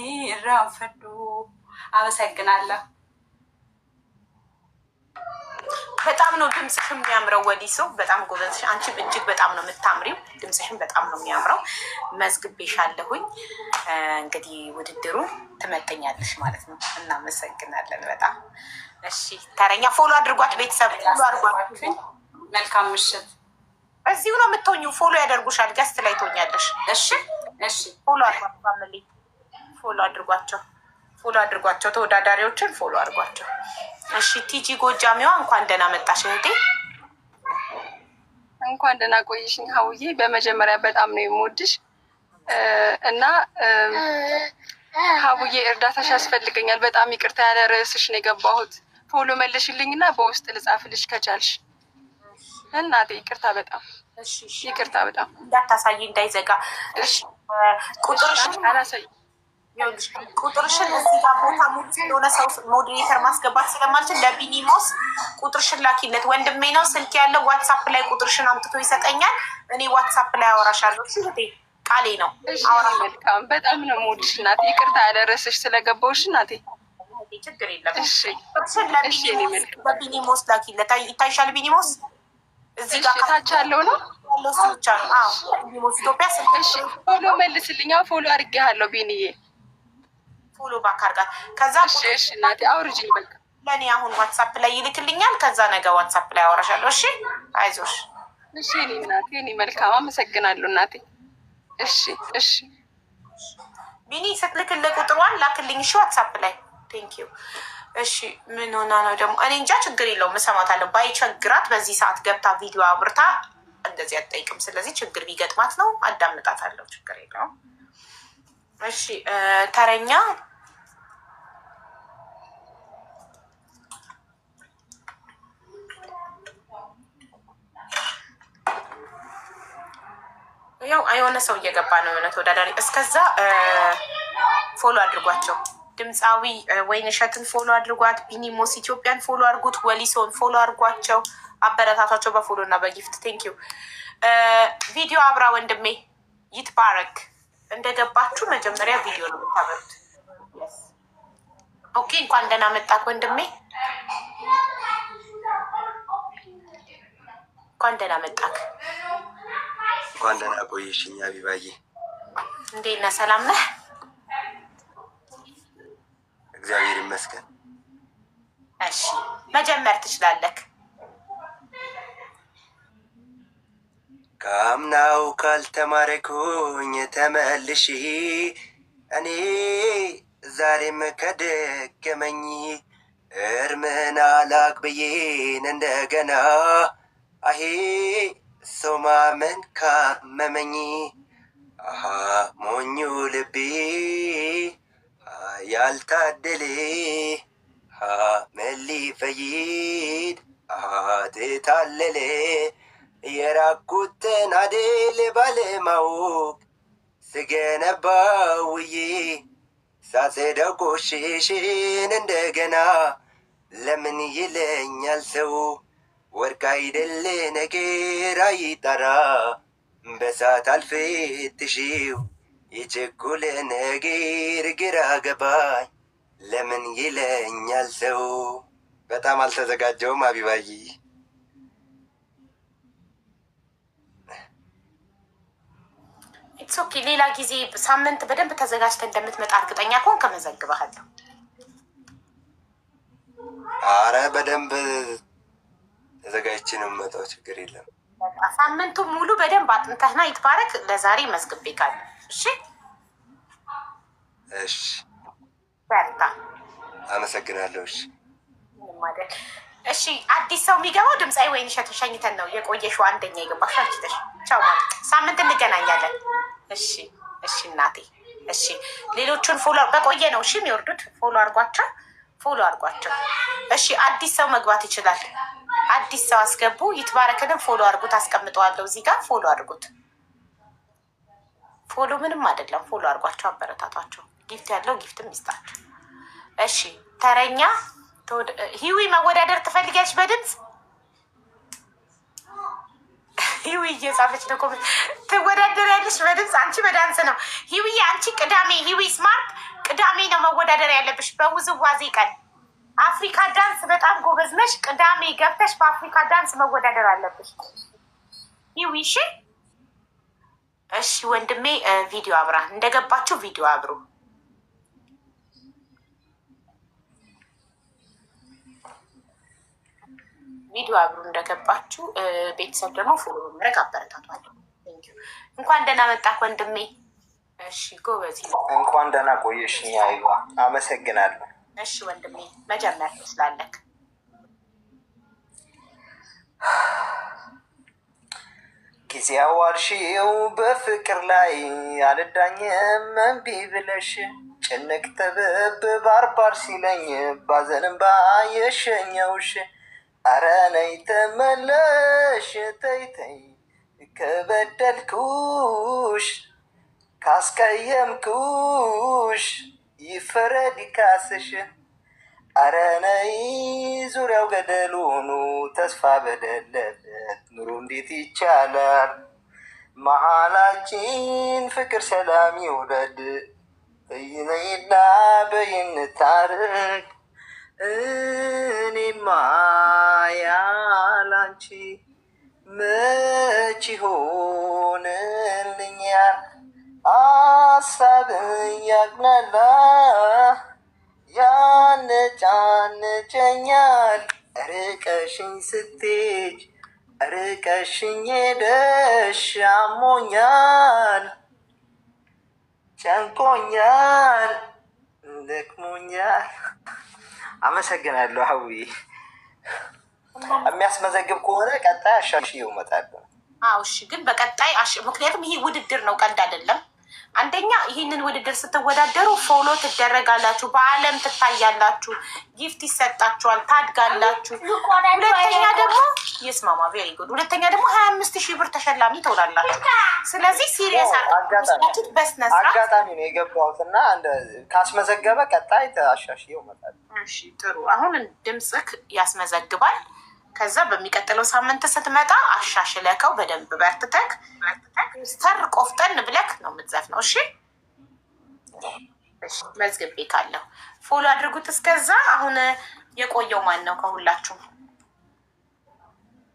ራፈዱ አመሰግናለሁ። በጣም ነው ድምጽሽ የሚያምረው ወዲሶ በጣም ጎበዝ አንቺ እጅግ በጣም ነው የምታምሪው ድምጽሽም በጣም ነው የሚያምረው መዝግቤሻለሁኝ እንግዲህ ውድድሩ ትመጠኛለሽ ማለት ነው እናመሰግናለን በጣም እሺ ተረኛ ፎሎ አድርጓት ቤተሰብ ፎሎ አድርጓት መልካም ምሽት እዚሁ ነው የምትሆኚው ፎሎ ያደርጉሻል ገስት ላይ ትሆኛለሽ እሺ እሺ ፎሎ አድርጓት ፋሚሊ ፎሎ አድርጓቸው ተወዳዳሪዎችን ፎሎ አድርጓቸው እሺ ቲጂ ጎጃሚዋ እንኳን ደህና መጣሽ እህቴ እንኳን ደህና ቆይሽኝ ሀውዬ በመጀመሪያ በጣም ነው የምወድሽ እና ሀውዬ እርዳታሽ ያስፈልገኛል በጣም ይቅርታ ያለ ርዕስሽ ነው የገባሁት ፎሎ መልሽልኝና በውስጥ ልጻፍልሽ ከቻልሽ እናቴ ይቅርታ በጣም እሺ ይቅርታ በጣም እንዳታሳይ እንዳይዘጋ እሺ ቁጥርሽን አላሳይ ቁጥርሽን እዚህ ጋር ቦታ ሙሉ ስለሆነ ሰው ሞዴሬተር ማስገባት ስለማልችል ለቢኒሞስ ቁጥርሽን ላኪለት ወንድሜ ነው ስልክ ያለው ዋትስአፕ ላይ ቁጥርሽን አምጥቶ ይሰጠኛል እኔ ዋትስአፕ ላይ አወራሻለሁ እሺ እህቴ ቃሌ ነው መልካም በጣም ነው የምወድሽ እናቴ ይቅርታ ያለ ርዕስሽ ስለገባሁሽ እናቴ ችግር የለም እሺ ለቢኒሞስ ላኪለት ይታይሻል ቢኒሞስ እዚህ ጋር ታች ያለው ነው ለሱቻ ቢኒሞስ ኢትዮጵያ ስልክ እሺ ፎሎ መልስልኝ ፎሎ አድርጌሃለሁ ቢኒዬ ፎሎ ባክ አድርጋት ከዛ እሺ እናቴ አውርጂኝ በቃ ለኔ አሁን ዋትስአፕ ላይ ይልክልኛል ከዛ ነገ ዋትስአፕ ላይ አወራሻለሁ እሺ አይዞሽ እሺ እኔ እናቴ እኔ መልካም አመሰግናለሁ እናቴ እሺ እሺ ቢኒ ስትልክልህ ቁጥሯን ላክልኝ እሺ ዋትስአፕ ላይ ቴንክ ዩ እሺ ምን ሆና ነው ደግሞ እኔ እንጃ ችግር የለውም እሰማታለሁ ባይቸግራት በዚህ ሰዓት ገብታ ቪዲዮ አብርታ እንደዚህ አትጠይቅም ስለዚህ ችግር ቢገጥማት ነው አዳምጣታለሁ ችግር የለውም እሺ ተረኛ ያው የሆነ ሰው እየገባ ነው የሆነ ተወዳዳሪ እስከዛ ፎሎ አድርጓቸው ድምፃዊ ወይንሸትን ፎሎ አድርጓት ቢኒሞስ ኢትዮጵያን ፎሎ አድርጉት ወሊሶን ፎሎ አድርጓቸው አበረታቷቸው በፎሎ እና በጊፍት ቴንክ ዩ ቪዲዮ አብራ ወንድሜ ይትባረክ እንደገባችሁ መጀመሪያ ቪዲዮ ነው የምታበሩት ኦኬ እንኳን ደህና መጣክ ወንድሜ እንኳን ደህና መጣክ እንኳን ደህና ቆየሽኝ አቢባዬ እንዴት ነህ ሰላም ነህ እግዚአብሔር ይመስገን እሺ መጀመር ትችላለህ ካምናው ካልተማረኩኝ ተመልሼ እኔ ዛሬም ከደገመኝ እርምና ላቅብዬን እንደገና አሄ ሰው ማመን ካመመኝ አሃ ሞኙ ልቤ ያልታደለ መሊ ፈይድ ትታለለ የራኩትን አደል ባለማወቅ ስገነባውዬ ሳጸዳው ቆሽሽን እንደገና ለምን ይለኛል ሰው ወርቅ አይደለ ነገር አይጠራ በሳት አልፈትሽው የቸኮለ ነገር ግራ ገባኝ ለምን ይለኛል ሰው በጣም አልተዘጋጀውም አቢባዬ ኢትስ ኦኬ ሌላ ጊዜ ሳምንት በደንብ ተዘጋጅተህ እንደምትመጣ እርግጠኛ ከሆንክ እመዘግብሃለሁ አረ በደንብ ተዘጋጅቼ ነው የምመጣው። ችግር የለም። ሳምንቱ ሙሉ በደንብ አጥንተህና ይትባረክ። ለዛሬ መዝግቤ ካለ እሺ፣ እሺ፣ በርታ። አመሰግናለሁ። እሺ፣ ማደል። እሺ፣ አዲስ ሰው የሚገባው ድምፃዊ ወይንሸት ሸኝተን ነው የቆየሽው። አንደኛ የገባሽ አልችተሽ። ቻው ማለት ሳምንት እንገናኛለን። እሺ፣ እሺ እናቴ። እሺ፣ ሌሎቹን ፎሎ በቆየ ነው እሺ የሚወርዱት። ፎሎ አድርጓቸው፣ ፎሎ አድርጓቸው። እሺ፣ አዲስ ሰው መግባት ይችላል። አዲስ ሰው አስገቡ። ይትባረክንም ፎሎ አድርጉት። አስቀምጠዋለሁ እዚህ ጋር ፎሎ አድርጉት። ፎሎ ምንም አይደለም። ፎሎ አድርጓቸው፣ አበረታቷቸው። ጊፍት ያለው ጊፍትም ይስጣቸው። እሺ፣ ተረኛ ሂዊ መወዳደር ትፈልጊያለሽ? በድምፅ ሂዊ እየጻፈች ነው። ትወዳደሪያለሽ በድምፅ። አንቺ በዳንስ ነው ሂዊ። አንቺ ቅዳሜ ሂዊ ስማርት ቅዳሜ ነው መወዳደር ያለብሽ በውዝዋዜ ቀን። አፍሪካ ዳንስ በጣም ጎበዝ ነሽ። ቅዳሜ ገብተሽ በአፍሪካ ዳንስ መወዳደር አለብሽ ሂዊ። እሺ፣ እሺ ወንድሜ። ቪዲዮ አብራ እንደገባችሁ ቪዲዮ አብሩ። ቪዲዮ አብሩ እንደገባችሁ። ቤተሰብ ደግሞ ፎሎ በማድረግ አበረታቷለሁ። እንኳን ደህና መጣህ ወንድሜ። እሺ ጎበዝ። እንኳን ደህና ቆየሽኝ አይዋ። አመሰግናለሁ። እሺ ወንድሜ መጀመር ትችላለህ። ጊዜ አዋልሽው በፍቅር ላይ አልዳኝም እምቢ ብለሽ ጭንቅ ጥብብ ባርባር ሲለኝ ባዘንም ባየሸኘውሽ አረ ነይ ተመለሽ ተይ ተይ ከበደልኩሽ ካስቀየምኩሽ ይፈረድ ይካስሽ አረ ነይ ዙሪያው ገደል ሆኑ ተስፋ በሌለበት ኑሮ እንዴት ይቻላል መሀላችን ፍቅር ሰላም ይውረድ በይነይና በይንታርቅ እኔማ ያላንቺ መች ሆንልኛል አሳብ ያግናላ ያነጫንጨኛል ርቀሽኝ ስትሄጅ ርቀሽኝ ሄደሽ አሞኛል ጨንቆኛል ደክሞኛል። አመሰግናለሁ ሀዊ። የሚያስመዘግብ ከሆነ ቀጣይ አሻሽዬው እመጣለሁ። አዎ እሺ። ግን በቀጣይ ምክንያቱም ይሄ ውድድር ነው፣ ቀልድ አይደለም። አንደኛ ይህንን ውድድር ስትወዳደሩ ፎሎ ትደረጋላችሁ፣ በአለም ትታያላችሁ፣ ጊፍት ይሰጣችኋል፣ ታድጋላችሁ። ሁለተኛ ደግሞ የስማማ ቬሪ ጉድ። ሁለተኛ ደግሞ 25,000 ብር ተሸላሚ ትሆናላችሁ። ስለዚህ ሲሪየስ አጋጣሚ ነው የገባሁት እና ካስመዘገበ ቀጣይ አሻሽዬው እመጣለሁ። እሺ ጥሩ። አሁን ድምፅክ ያስመዘግባል። ከዛ በሚቀጥለው ሳምንት ስትመጣ አሻሽለከው በደንብ በርትተክ ስተር ቆፍጠን ብለክ ነው የምትዘፍነው። እሺ መዝግቤ ካለው ፎሎ አድርጉት። እስከዛ አሁን የቆየው ማን ነው ከሁላችሁ?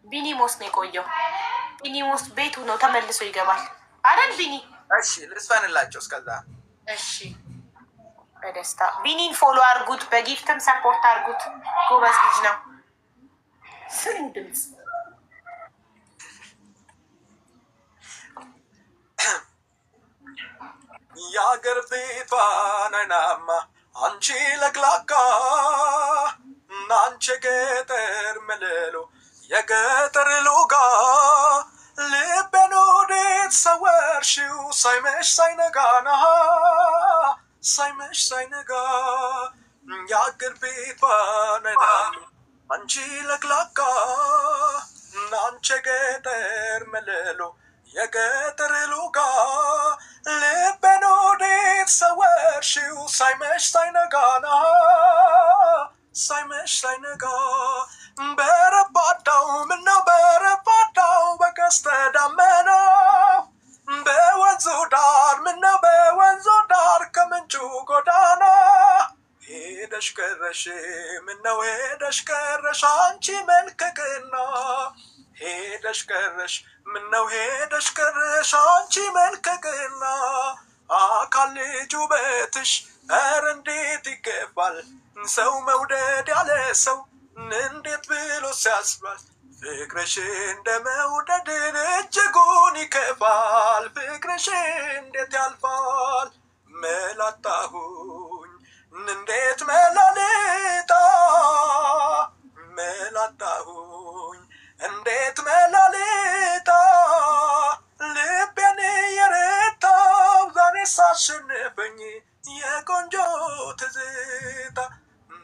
ቢኒሞስ ነው የቆየው። ቢኒሞስ ቤቱ ነው ተመልሶ ይገባል አይደል ቢኒ? እሺ ልስፈንላቸው እስከዛ። እሺ በደስታ ቢኒን ፎሎ አድርጉት፣ በጊፍትም ሰፖርት አድርጉት። ጎበዝ ልጅ ነው። ስሩ ድምፅ የአገር ቤቷን አይናማ አንቺ ለግላጋ እናንቺ ገጠር መለሎ የገጠር ሎጋ ልቤን ወዴት ሰወርሽው ሳይመሽ ሳይነጋና ሳይመሽ ሳይነጋ የአገር ቤቷን አይናማ አንቺ ለግላጋ እናንቺ ገጠር መለሎ የገጠር ሎጋ ልቤን ወዴት ሰወርሽው ሳይመሽ ሳይነጋና ሳይመሽ ሳይነጋ በረባዳው ምነው በረባዳው በቀስተ ደመና በወንዙ ዳር ምነው በወንዙ ዳር ከምንጩ ጎዳና ሄደሽ ቀረሽ ምነው ሄደሽ ቀረሽ አንቺ መልከቅና ሄደሽ ቀረሽ ምነው ሄደሽ ቀረሽ አንቺ መልከቅና አካል ልጅ ውበትሽ ኧረ እንዴት ይገባል ሰው መውደድ ያለ ሰው እንዴት ብሎ ሲያስባል ፍቅርሽ እንደ መውደድን እጅጉን ይከፋል። ፍቅርሽ እንዴት ያልፋል መላጣሁኝ እንዴት መላልጣ መላጣሁኝ እንዴት መላልጣ ልቤን የረታው ዛሬ ሳሸነፈኝ የቆንጆ ትዝታ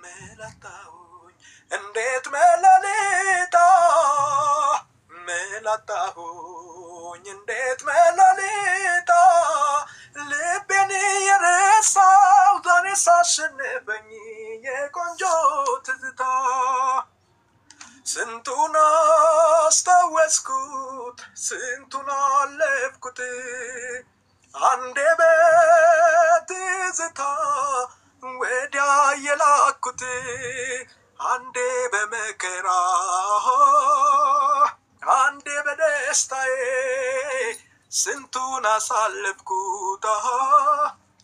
መላጣሁኝ እንዴት መላልጣ መላጣሁኝ እንዴት መላልጣ ልቤን የረሳው ዛሬ ሳሸነፈኝ የቆንጆ ትዝታ ስንቱን አስታወስኩት ስንቱን አለፍኩት አንዴ በትዝታ ወዲያ የላኩት አንዴ በመከራ አንዴ በደስታዬ ስንቱን አሳለፍኩት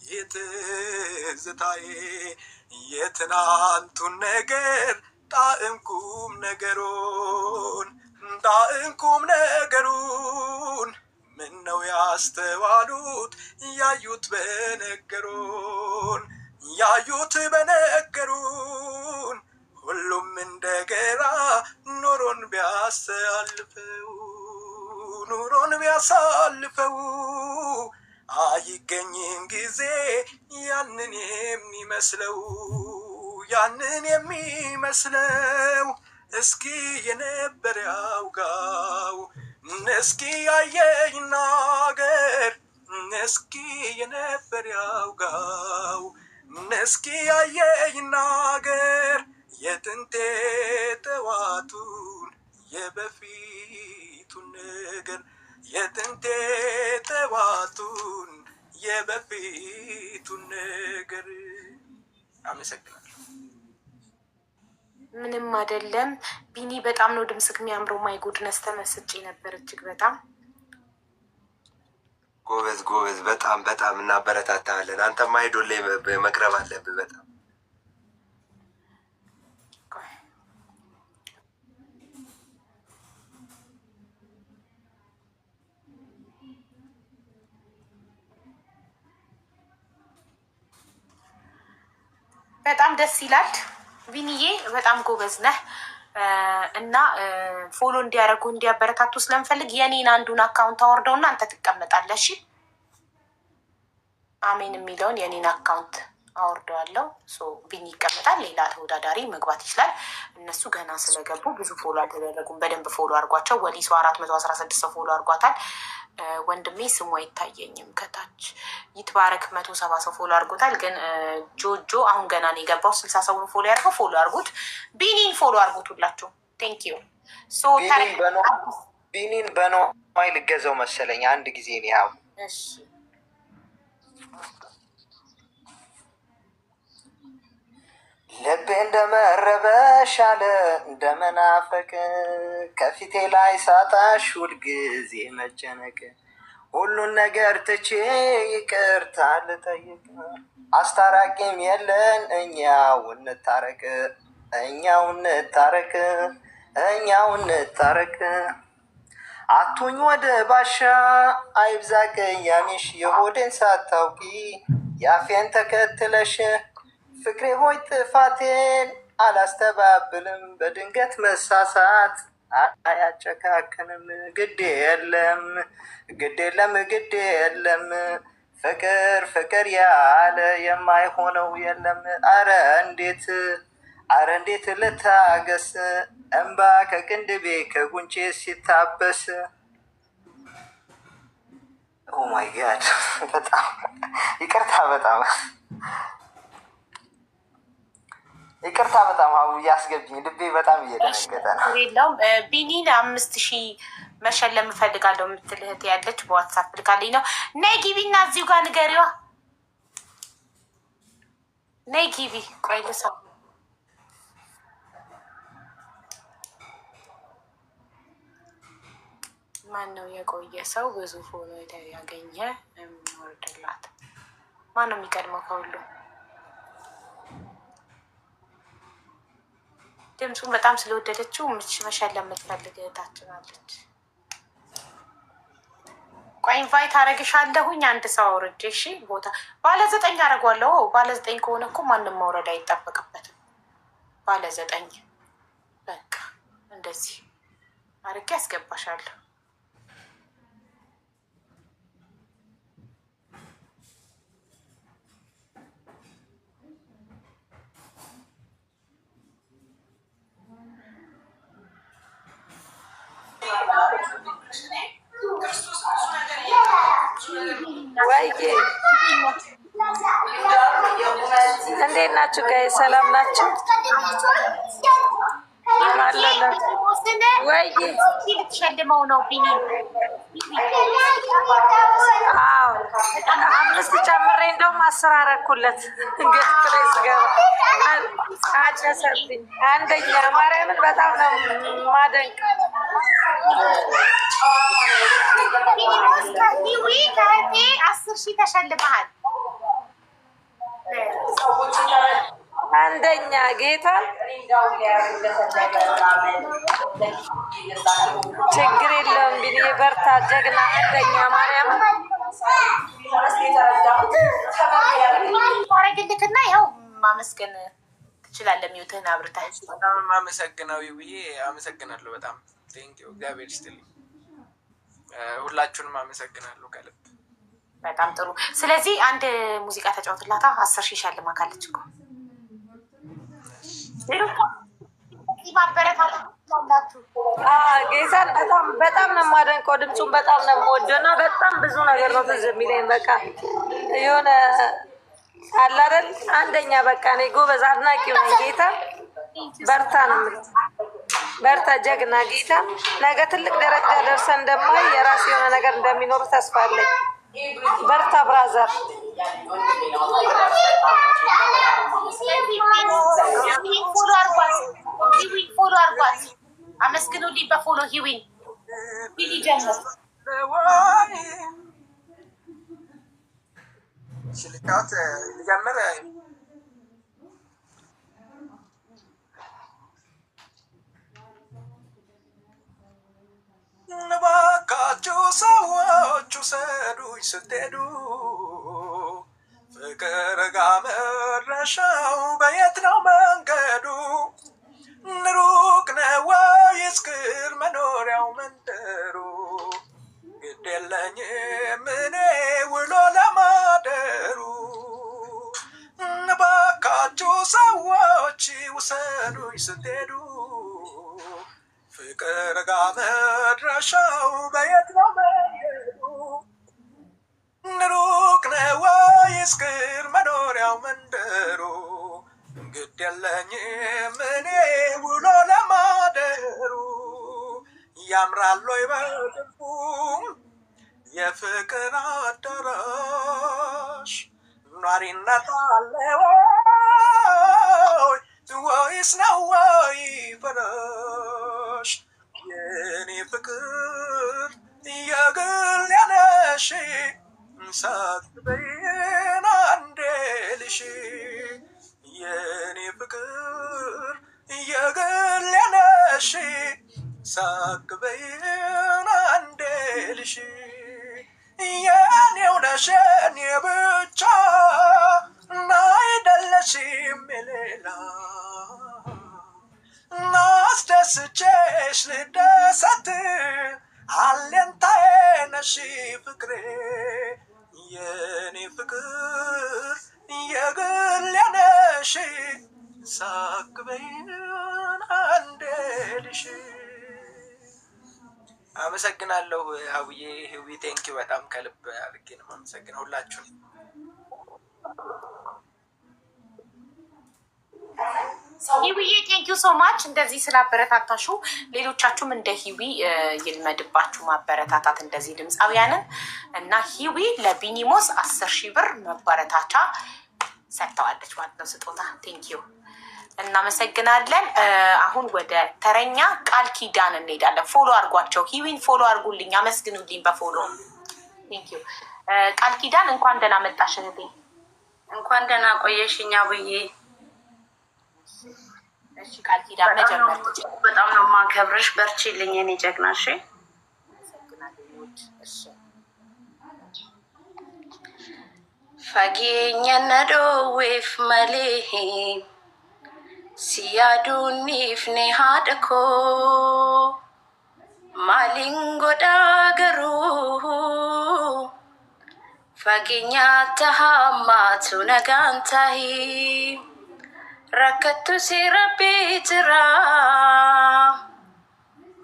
የትዝታዬ የትናንቱን ነገር ጣዕምኩም ነገሩን ምነው ያስተዋሉት ያዩት በነገሩን ሁሉም እንደገና ኑሮን ቢያሳልፈው አይገኝም ጊዜ ያንን የሚመስለው እስኪ የነበር ያውጋው እስኪ ያየኝ ናገር እስኪ የነበር ያውጋው እስኪ ያየኝ ናገር የጥንቴ ጠዋቱን የበፊቱን ነገር የጥንቴ ጠዋቱን የበፊቱን ነገር። አመሰግናለሁ። ምንም አይደለም ቢኒ፣ በጣም ነው ድምጽክ የሚያምረው። ማይ ጉድነስ ተመስጬ ነበር እጅግ በጣም ጎበዝ። በጣም እናበረታታለን። አንተም አይዶል ላይ መቅረብ አለብህ። በጣም ደስ ይላል። ቢኒዬ በጣም ጎበዝ ነህ እና ፎሎ እንዲያደርጉ እንዲያበረታቱ ስለምፈልግ የኔን አንዱን አካውንት አወርደውና አንተ ትቀመጣለሽ። አሜን የሚለውን የኔን አካውንት አወርደዋለሁ። ቢኒ ይቀመጣል። ሌላ ተወዳዳሪ መግባት ይችላል። እነሱ ገና ስለገቡ ብዙ ፎሎ አልተደረጉም። በደንብ ፎሎ አድርጓቸው። ወሊሶ 416 ሰው ፎሎ አድርጓታል። ወንድሜ ስሙ አይታየኝም ከታች ይትባረክ 170 ሰው ፎሎ አድርጎታል። ግን ጆጆ አሁን ገና ነው የገባው። 60 ሰው ፎሎ ያድርገው። ፎሎ አድርጉት። ቢኒን ፎሎ አድርጉት ሁላችሁ። ቴንክ ዩ። ቢኒን በኖይ ልገዘው መሰለኝ አንድ ጊዜ ነው ያው። እሺ ልቤ እንደመረበሽ አለ እንደመናፈቅ ከፊቴ ላይ ሳጣሽ ሁልጊዜ መጨነቅ ሁሉን ነገር ትቼ ይቅርታ ልጠይቅ አስታራቂም የለን እኛው እንታረቅ አቱኝ ወደ ባሻ አይብዛ ቅያሜሽ የሆዴን ሳታውቂ ያፌን ተከትለሽ ፍቅሬ ሆይ ጥፋቴን አላስተባብልም በድንገት መሳሳት አያጨካክንም ግድ የለም ፍቅር ያለ የማይሆነው የለም አረ እንዴት ልታገስ እንባ ከቅንድቤ ከጉንጬ ሲታበስ ኦ ማይ ጋድ በጣም ይቅርታ በጣም አቡ እያስገብኝ ልቤ በጣም እየደነገጠ ነው። የለውም ቢኒን 5000 መሸለም እፈልጋለሁ የምትል እህት ያለች በዋትሳፕ ልካልኝ ነው። ነይ ግቢ እና እዚሁ ጋር ንገሪዋ። ነይ ግቢ። ቆይ ልሰው ማን ነው የቆየ ሰው ብዙ ፎሎ ያገኘ ወርድላት? ማን ነው የሚቀድመው ከሁሉ? ድምፁን በጣም ስለወደደችው መሸለም የምትፈልግ እህታችን አለች። ቆይ ኢንቫይት አረግሻለሁኝ አንድ ሰው አውርጄ። እሺ ቦታ ባለ9 አደርገዋለሁ። ባለ9 ከሆነ እኮ ማንም መውረድ አይጠበቅበትም። ባለ9 በቃ እንደዚህ አርጌ ያስገባሻለሁ። ወይዬ እንዴት ናችሁ ጋይ? ሰላም ናችሁ? ወይዬ ልትሸልመው ነው ቢኒ? አዎ 5 ጨምሬ እንደውም 10 አደረኩለት። ገስት ላይ ስገባ አጨሰብኝ። አንደኛ ማርያምን በጣም ነው ማደንቅ። ከህቴ 10,000 ተሸልመሃል። አንደኛ ጌታ ችግር የለውም ቢኒ በርታ፣ ጀግና አንደኛ ማርያም ታረግልክና ያው ማመስገን ትችላለህ። ሚውትህን አብርተህ በጣም አመሰግናዊ ብዬ አመሰግናለሁ። በጣም ቴንኪው፣ እግዚአብሔር ይስጥልኝ። ሁላችሁንም አመሰግናለሁ ከልብ። በጣም ጥሩ። ስለዚህ አንድ ሙዚቃ ተጫወትላታ። 10,000 ሸልማ ካለች እኮ ጌታን በጣም ነው የማደንቀው። ድምፁን በጣም ነው የምወደው እና በጣም ብዙ ነገር ነው ትዝ የሚለኝ። በቃ የሆነ አለ አይደል አንደኛ በቃ እኔ ጎበዝ አድናቂው ነኝ። ጌታ በርታ ነው የምልህ። በርታ ጀግና ጌታ። ነገ ትልቅ ደረጃ ደርሰን እንደማይ የራስ የሆነ ነገር እንደሚኖር ተስፋ አለኝ። በርታ ብራዘር። ፎሎ አርጓት፣ አመስግኑልኝ በፎሎ ሂዊን ቢሊ ጀምር። ሽልቃት ልጀምር። እባካችሁ ሰዎች ውሰዱኝ ስትሄዱ፣ ፍቅር ጋር መድረሻው በየት ነው መንገዱ? ሩቅ ነው ወይስ ቅርብ መኖሪያው መንደሩ? ግድ የለኝም እኔ ውሎ ለማደሩ። እባካችሁ ሰዎች ውሰዱኝ ስትሄዱ፣ ፍቅር ጋር መድረሻው በየት ነው መንገዱ? ሩቅ ነው ወይስ ቅርብ መኖሪያው መንደሩ? ግድ የለኝም እኔ ውሎ ለማደሩ። ያምራል ወይ በጥልቁ የፍቅር አዳራሽ? ኗሪነት አለ ወይስ ነው ወይ ፈረሽ? የኔ ፍቅር የግል ያነሽ ሳትበይን አንዴ ልሽ። የኔ ፍቅር የግል ያነሽ ሳትበይን አንዴ ልሽ። የኔው ነሽ የኔ ብቻ አይደለሽም የሌላ። ናስደስቼሽ ልደሰት አለንታዬ ነሽ ፍቅሬ። የኔ ፍቅር የግል ነሽ ሳክበይን አንዴ ልሽ። አመሰግናለሁ አብዬ ህዊ ቴንኪ። በጣም ከልብ አድርጌ ነው አመሰግነው ሁላችሁም። ሂዊዬ ቴንኪዩ ሶ ማች እንደዚህ ስላበረታታሹ። ሌሎቻችሁም እንደ ሂዊ ይልመድባችሁ ማበረታታት እንደዚህ ድምፃውያንን እና ሂዊ ለቢኒሞስ 10,000 ብር መበረታቻ ሰጥተዋለች ማለት ነው፣ ስጦታ። ቴንኪዩ እናመሰግናለን። አሁን ወደ ተረኛ ቃል ኪዳን እንሄዳለን። ፎሎ አድርጓቸው፣ ሂዊን ፎሎ አድርጉልኝ፣ አመስግኑልኝ በፎሎ ቴንኪዩ። ቃል ኪዳን እንኳን ደህና መጣሽ እህቴ። እንኳን ደህና ቆየሽኛ ብዬ እሺ ቃል ኪዳን መጀመር በጣም ነው የማከብርሽ። በርቺልኝ የኔ ጀግና። እሺ fageenya dhoowweef malee si yaaduuniif ni haadha koo maaliin godhaa garuu fageenyaatti hammaatu nagaan tahi rakkattu si rabbii jira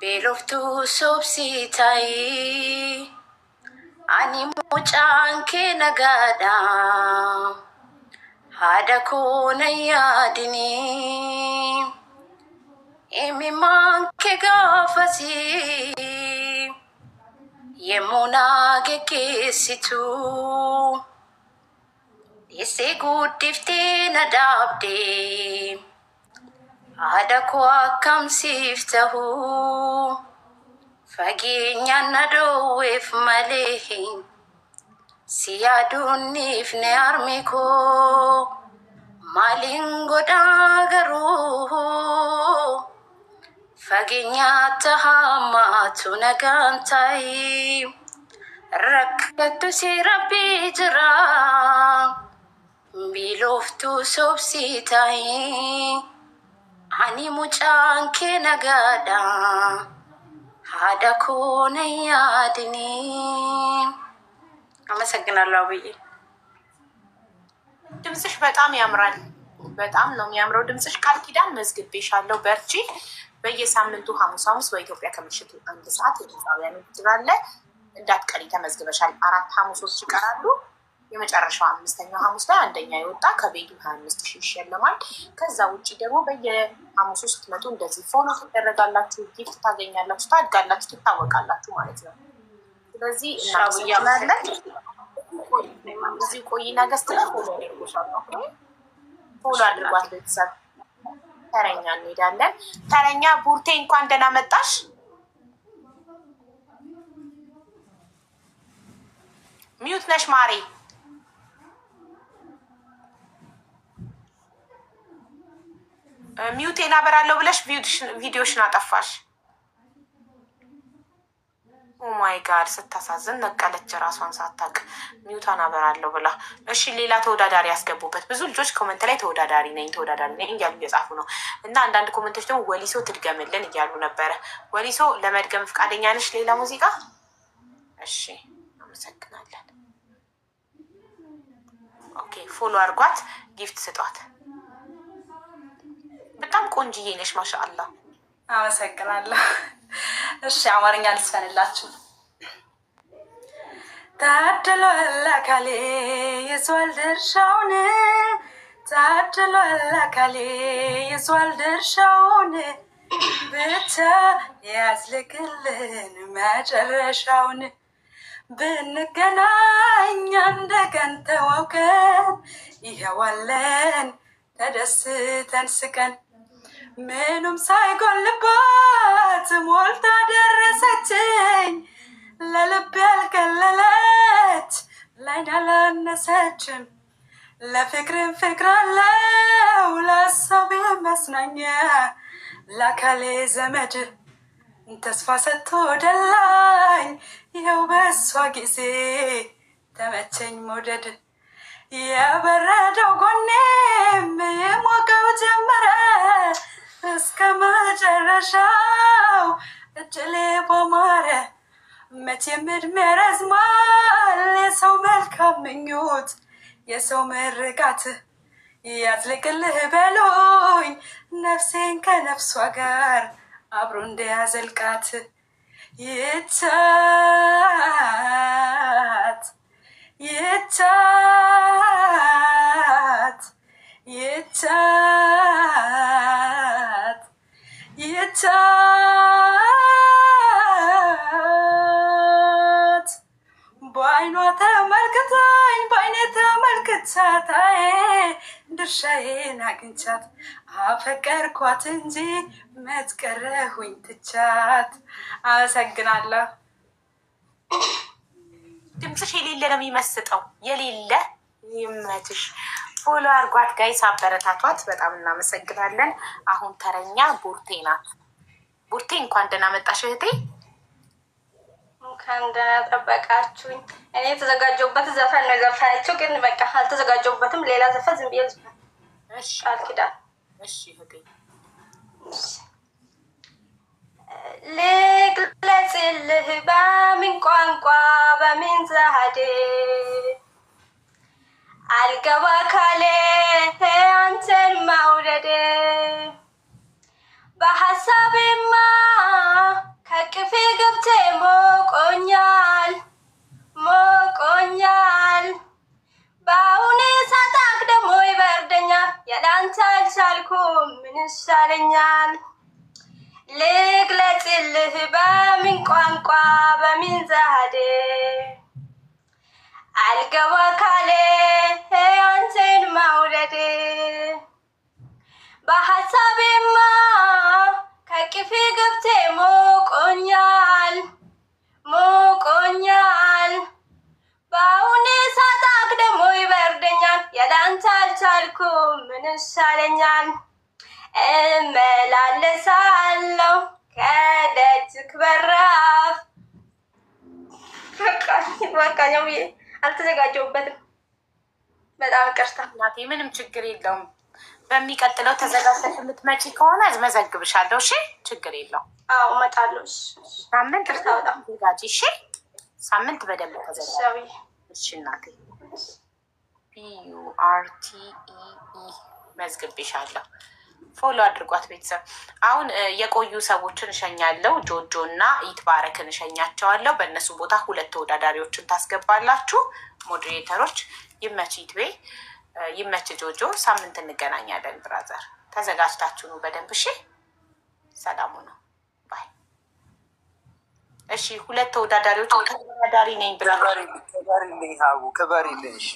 beeloftuu soobsii tahi ani mucaan kee nagaadha haadha koo na yaadini imimmaan kee gaafasi yemmuu na geggeessitu dhiisee guddiftee na dhaabde haadha koo akkamsiif tahu fageenyaan na dhoowweef malee si yaaduuniif ni harmi koo maaliin godhaa garuu fageenyaatti hammaatu nagaan tahi rakkattu si rabbii jira beeloftuu soobsii tahi ani mucaan kee nagaadha haadha koo na yaadini አመሰግናለሁ አብዬ። ድምፅሽ በጣም ያምራል። በጣም ነው የሚያምረው ድምፅሽ። ቃል ኪዳን መዝግቤሻለሁ፣ በርቺ። በየሳምንቱ ሐሙስ በኢትዮጵያ ከምሽቱ 1 ሰዓት የድምፃውያን ውድድር አለ። እንዳትቀሪ ተመዝግበሻል። 4 ሐሙሶች ይቀራሉ። የመጨረሻው 5ኛው ሐሙስ ላይ አንደኛ የወጣ ከቤቱ 25,000 ይሸለማል። ከዛ ውጭ ደግሞ በየሐሙሱ ስትመጡ እንደዚህ ፎሎ ትደረጋላችሁ፣ ጊፍት ታገኛላችሁ፣ ታድጋላችሁ፣ ትታወቃላችሁ ማለት ነው። ስለዚህ እናመሰግናለን። እዚህ ቆይና ገስት ፎሎ አድርጓት ቤተሰብ። ተረኛ እንሄዳለን። ተረኛ ቡርቴ እንኳን ደህና መጣሽ። ሚዩት ነሽ ማሬ። ሚዩቴን አበራለሁ ብለሽ ቪዲዮሽን አጠፋሽ። ኦማይ ጋድ ስታሳዝን፣ ነቀለች ራሷን ሳታውቅ ሚዩታን አበራለሁ ብላ። እሺ ሌላ ተወዳዳሪ ያስገቡበት። ብዙ ልጆች ኮመንት ላይ ተወዳዳሪ ነኝ እያሉ እየጻፉ ነው። እና አንዳንድ ኮመንቶች ደግሞ ወሊሶ ትድገምልን እያሉ ነበረ። ወሊሶ ለመድገም ፈቃደኛ ነሽ ሌላ ሙዚቃ? እሺ አመሰግናለን። ኦኬ ፎሎ አድርጓት፣ ጊፍት ስጧት። በጣም ቆንጅዬ ነሽ ማሻአላ። አመሰግናለሁ። እሺ አማርኛ ልስፈንላችሁ። ታድሏል አካሌ ይዟል ድርሻውን፣ ታድሏል አካሌ ይዟል ድርሻውን፣ ብቻ ያዝልቅልን መጨረሻውን። ብንገናኝ አንድ ቀን ተዋውቀን ይኸዋለን ተደስተን ስቀን፣ ምኑም ሳይጎልባት ሞልታ ደረሰችኝ፣ ለልብ ያልቀለለች ላይን አላነሰችም። ለፍቅርም ፍቅር አለው ለሀሳቤ መስናኛ፣ ለአካሌ ዘመድ ተስፋ ሰጥቶ ደላኝ፣ ይኸው በሷ ጊዜ ተመቸኝ መውደድ። የበረደው ጎኔም የሞቀው ጀመረ፣ እስከ መጨረሻው እድሌ ባማረ። መቼም እድሜ ረዝማል የሰው መልካም ምኞት፣ የሰው ምርቃት ያዝልቅልህ በሉኝ፣ ነፍሴን ከነፍሷ ጋር አብሮ እንደያዘልቃት። ይቻት ይቻት ይቻት ይቻት በዓይኗ ተመልክታኝ በዓይኔ ተመልክቻታዬ ድርሻዬን አግኝቻት አፈቀርኳት እንጂ መትቀረሁኝ ትቻት። አመሰግናለሁ። ድምፅሽ የሌለ ነው የሚመስጠው፣ የሌለ ይመትሽ። ፎሎ አርጓት ጋይስ፣ አበረታቷት። በጣም እናመሰግናለን። አሁን ተረኛ ቡርቴ ናት። ቡርቴ እንኳን ደህና መጣሽ እህቴ። እንኳን ደህና ጠበቃችሁኝ። እኔ የተዘጋጀሁበት ዘፈን ነው የዘፈነችው፣ ግን በቃ አልተዘጋጀሁበትም። ሌላ ዘፈን ዝም ብዬ ዘፈን። እሺ ቃል ኪዳን። እሺ እህቴ ልግለጽልህ በምን ቋንቋ በምን ዘዴ አልገባ ካለ አንተን መውደድ በሀሳቤማ ከቅፌ ገብቴ ሞቆኛል በአሁኔ ሳታክ ደግሞ ይበርደኛል ያላንተ አልቻልኩም ምን ይሻለኛል ልግለጽልህ በምን ቋንቋ በምን ዘዴ አልገባ ካለ አንተን መውደድ በሀሳቤማ ከቅፌ ገብቴ ሞቆኛል በአሁኔ ሳታክ ደግሞ ይበርደኛል ያላንተ አልቻልኩም ምን ይሻለኛል እመላለሳለሁ ከደጅክ በራፍ በቃ ነው አልተዘጋጀሁበትም። በጣም ይቅርታ እናቴ። ምንም ችግር የለውም። በሚቀጥለው ተዘጋጅተሽ የምትመጪ ከሆነ አዝመዘግብሻለሁ። እሺ ችግር የለውም። አዎ እመጣለሁ። ሳምንት ተዘጋጂ። እሺ ሳምንት በደንብ ተዘጋጂ። እሺ እናቴ። PURTEE መዝግቤሻለሁ። ፎሎ አድርጓት ቤተሰብ። አሁን የቆዩ ሰዎችን እሸኛለሁ። ጆጆ እና ይትባረክን እሸኛቸዋለሁ። በእነሱ ቦታ 2 ተወዳዳሪዎችን ታስገባላችሁ። ሞዴሬተሮች ይመች ይትቤ፣ ይመች ጆጆ። ሳምንት እንገናኛለን። ብራዘር ተዘጋጅታችሁ ነው በደንብ እሺ። ሰላሙ ነው ባይ። እሺ 2 ተወዳዳሪዎች ተወዳዳሪ ነኝ ብራዘር። ክበሪልኝ ሀቡ ክበሪልኝ። እሺ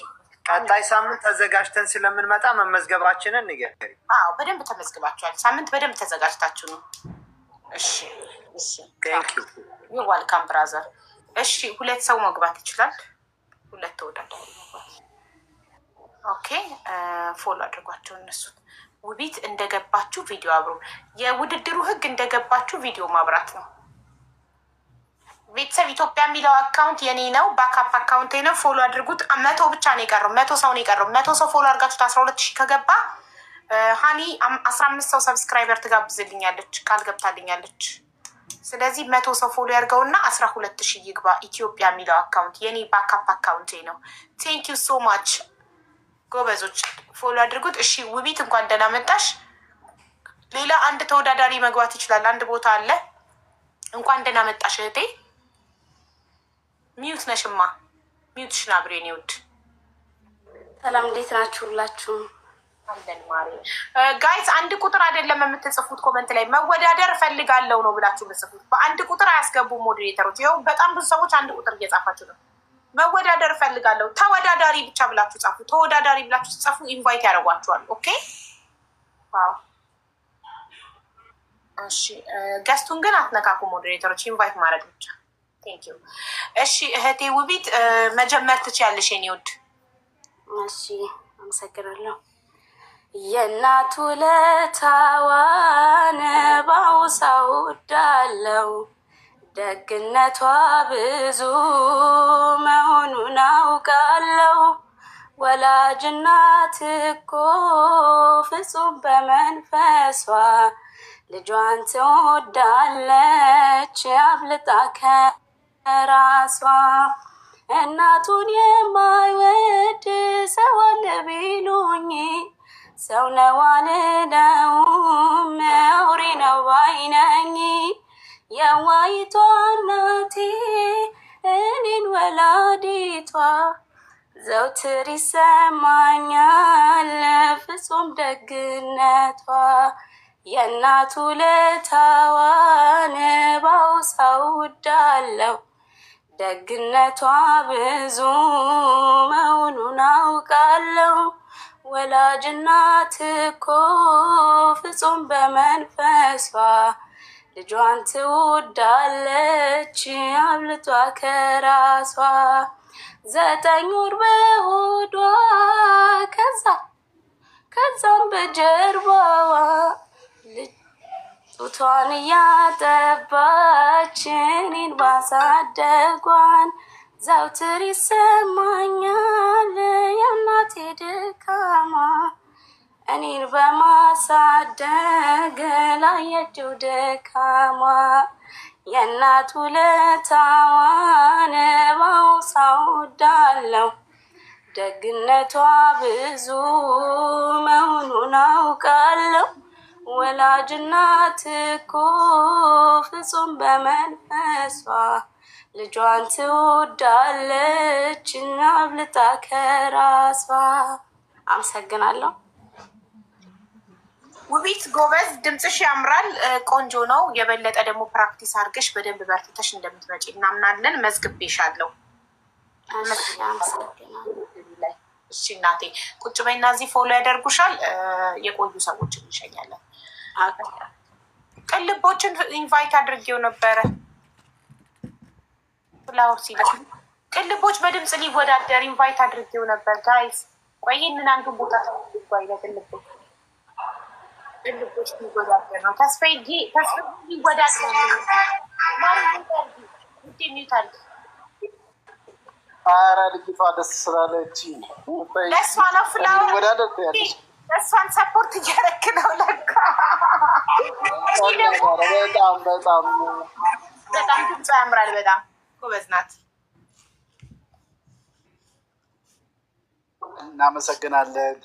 ቀጣይ ሳምንት ተዘጋጅተን ስለምንመጣ መመዝገባችንን ንገሪ። አዎ በደንብ ተመዝግባችኋል። ሳምንት በደንብ ተዘጋጅታችሁ ነው። እሺ እሺ ቴንክ ዩ ዌልካም ብራዘር። እሺ 2 ሰው መግባት ይችላል። 2 ተወዳዳሪ መግባት። ኦኬ ፎሎ አድርጓቸው እነሱን። ውቢት እንደገባችሁ ቪዲዮ አብሩ። የውድድሩ ህግ እንደገባችሁ ቪዲዮ ማብራት ነው። ቤተሰብ ኢትዮጵያ የሚለው አካውንት የኔ ነው። ባካፕ አካውንቴ ነው። ፎሎ አድርጉት። 100 ብቻ ነው የቀረው። 100 ሰው ነው የቀረው። 100 ሰው ፎሎ አድርጋችሁት 12,000 ከገባ ሀኒ 15 ሰው ሰብስክራይበር ትጋብዝልኛለች፣ ቃል ገብታልኛለች። ስለዚህ 100 ሰው ፎሎ ያድርገውና 12,000 ይግባ። ኢትዮጵያ የሚለው አካውንት የኔ ባካፕ አካውንቴ ነው። ቴንክ ዩ ሶ ማች ጎበዞች፣ ፎሎ አድርጉት። እሺ ውቢት እንኳን ደህና መጣሽ። ሌላ 1 ተወዳዳሪ መግባት ይችላል። 1 ቦታ አለ። እንኳን ደህና መጣሽ እህቴ። ሚዩት ነሽማ። ሚዩትሽን አብሬ ነው ውድ። ሰላም እንዴት ናችሁ ሁላችሁ? አለን ማሪ ጋይስ። 1 ቁጥር አይደለም የምትጽፉት ኮመንት ላይ መወዳደር እፈልጋለሁ ነው ብላችሁ የምትጽፉት። በ1 ቁጥር አያስገቡም ሞዴሬተሮች። ይኸው በጣም ብዙ ሰዎች 1 ቁጥር እየጻፋችሁ ነው። መወዳደር እፈልጋለሁ ተወዳዳሪ ብቻ ብላችሁ ጻፉ። ተወዳዳሪ ብላችሁ ጻፉ። ኢንቫይት ያደርጓችኋል። ኦኬ ዋው እሺ። ገስቱን ግን አትነካኩ ሞዴሬተሮች፣ ኢንቫይት ማድረግ ብቻ። ቴንክ ዩ። እሺ እህቴ ውቢት መጀመር ትችያለሽ የኔ ውድ። እሺ አመሰግናለሁ። የእናቱ ለታዋን ባውሳው ዳለው ደግነቷ ብዙ መሆኑን አውቃለሁ። ወላጅ እናት እኮ ፍጹም በመንፈሷ ልጇን ትወዳለች አብልጣ ከራሷ። እናቱን የማይወድ ሰው አለ ቢሉኝ ሰው ነው አልለውም፣ አውሬ ነው ባይነኝ። የዋይቷ እናቴ እኔን ወላዲቷ ዘውትር ይሰማኛል ፍጹም ደግነቷ። የእናቱ ለታዋን ባውሳው ዳለው ደግነቷ ብዙ መሆኑን አውቃለሁ። ወላጅ እናት እኮ ፍጹም በመንፈሷ ልጇን ትወዳለች አብልጧ ከራሷ። 9 ወር በሆዷ ከዛ ከዛም በጀርባዋ ጡቷን እያጠባች እኔን ባሳደጓን ዘውትር ይሰማኛል የእናቴ ድካማ እኔን በማሳደግ ላየችው ድካማ የእናት ውለታዋን ባውሳው እወዳለሁ ደግነቷ ብዙ መሆኑን አውቃለሁ ወላጅ እናት እኮ ፍጹም በመንፈሷ ልጇን ትወዳለች አብልጣ ከራሷ። አመሰግናለሁ። ውቢት ጎበዝ፣ ድምፅሽ ያምራል፣ ቆንጆ ነው። የበለጠ ደግሞ ፕራክቲስ አድርገሽ በደንብ በርትተሽ እንደምትመጪ እናምናለን። መዝግቤሻለሁ። እሺ እናቴ ቁጭ በይና እዚህ ፎሎ ያደርጉሻል። የቆዩ ሰዎችን እንሸኛለን። ቅልቦችን ኢንቫይት አድርጌው ነበረ። ፍላወር ሲለ ቅልቦች በድምፅ ሊወዳደር ኢንቫይት አድርጌው ነበር። ጋይስ ቆይንን አንዱ ቦታ ተጓይ ለቅልቦች ቅልቦች ሊወዳደር ነው። ተስፋዬ ሊወዳደር ነው። ሚታል ኧረ ልጅቷ ደስ ስላለች ለእሷ ነው። ፍላወር ወዳደር ያለች እሷን ሰፖርት እያደረክ ነው ለካ። በጣም በጣም በጣም ድምጿ ያምራል። በጣም ጎበዝ ናት። እናመሰግናለን።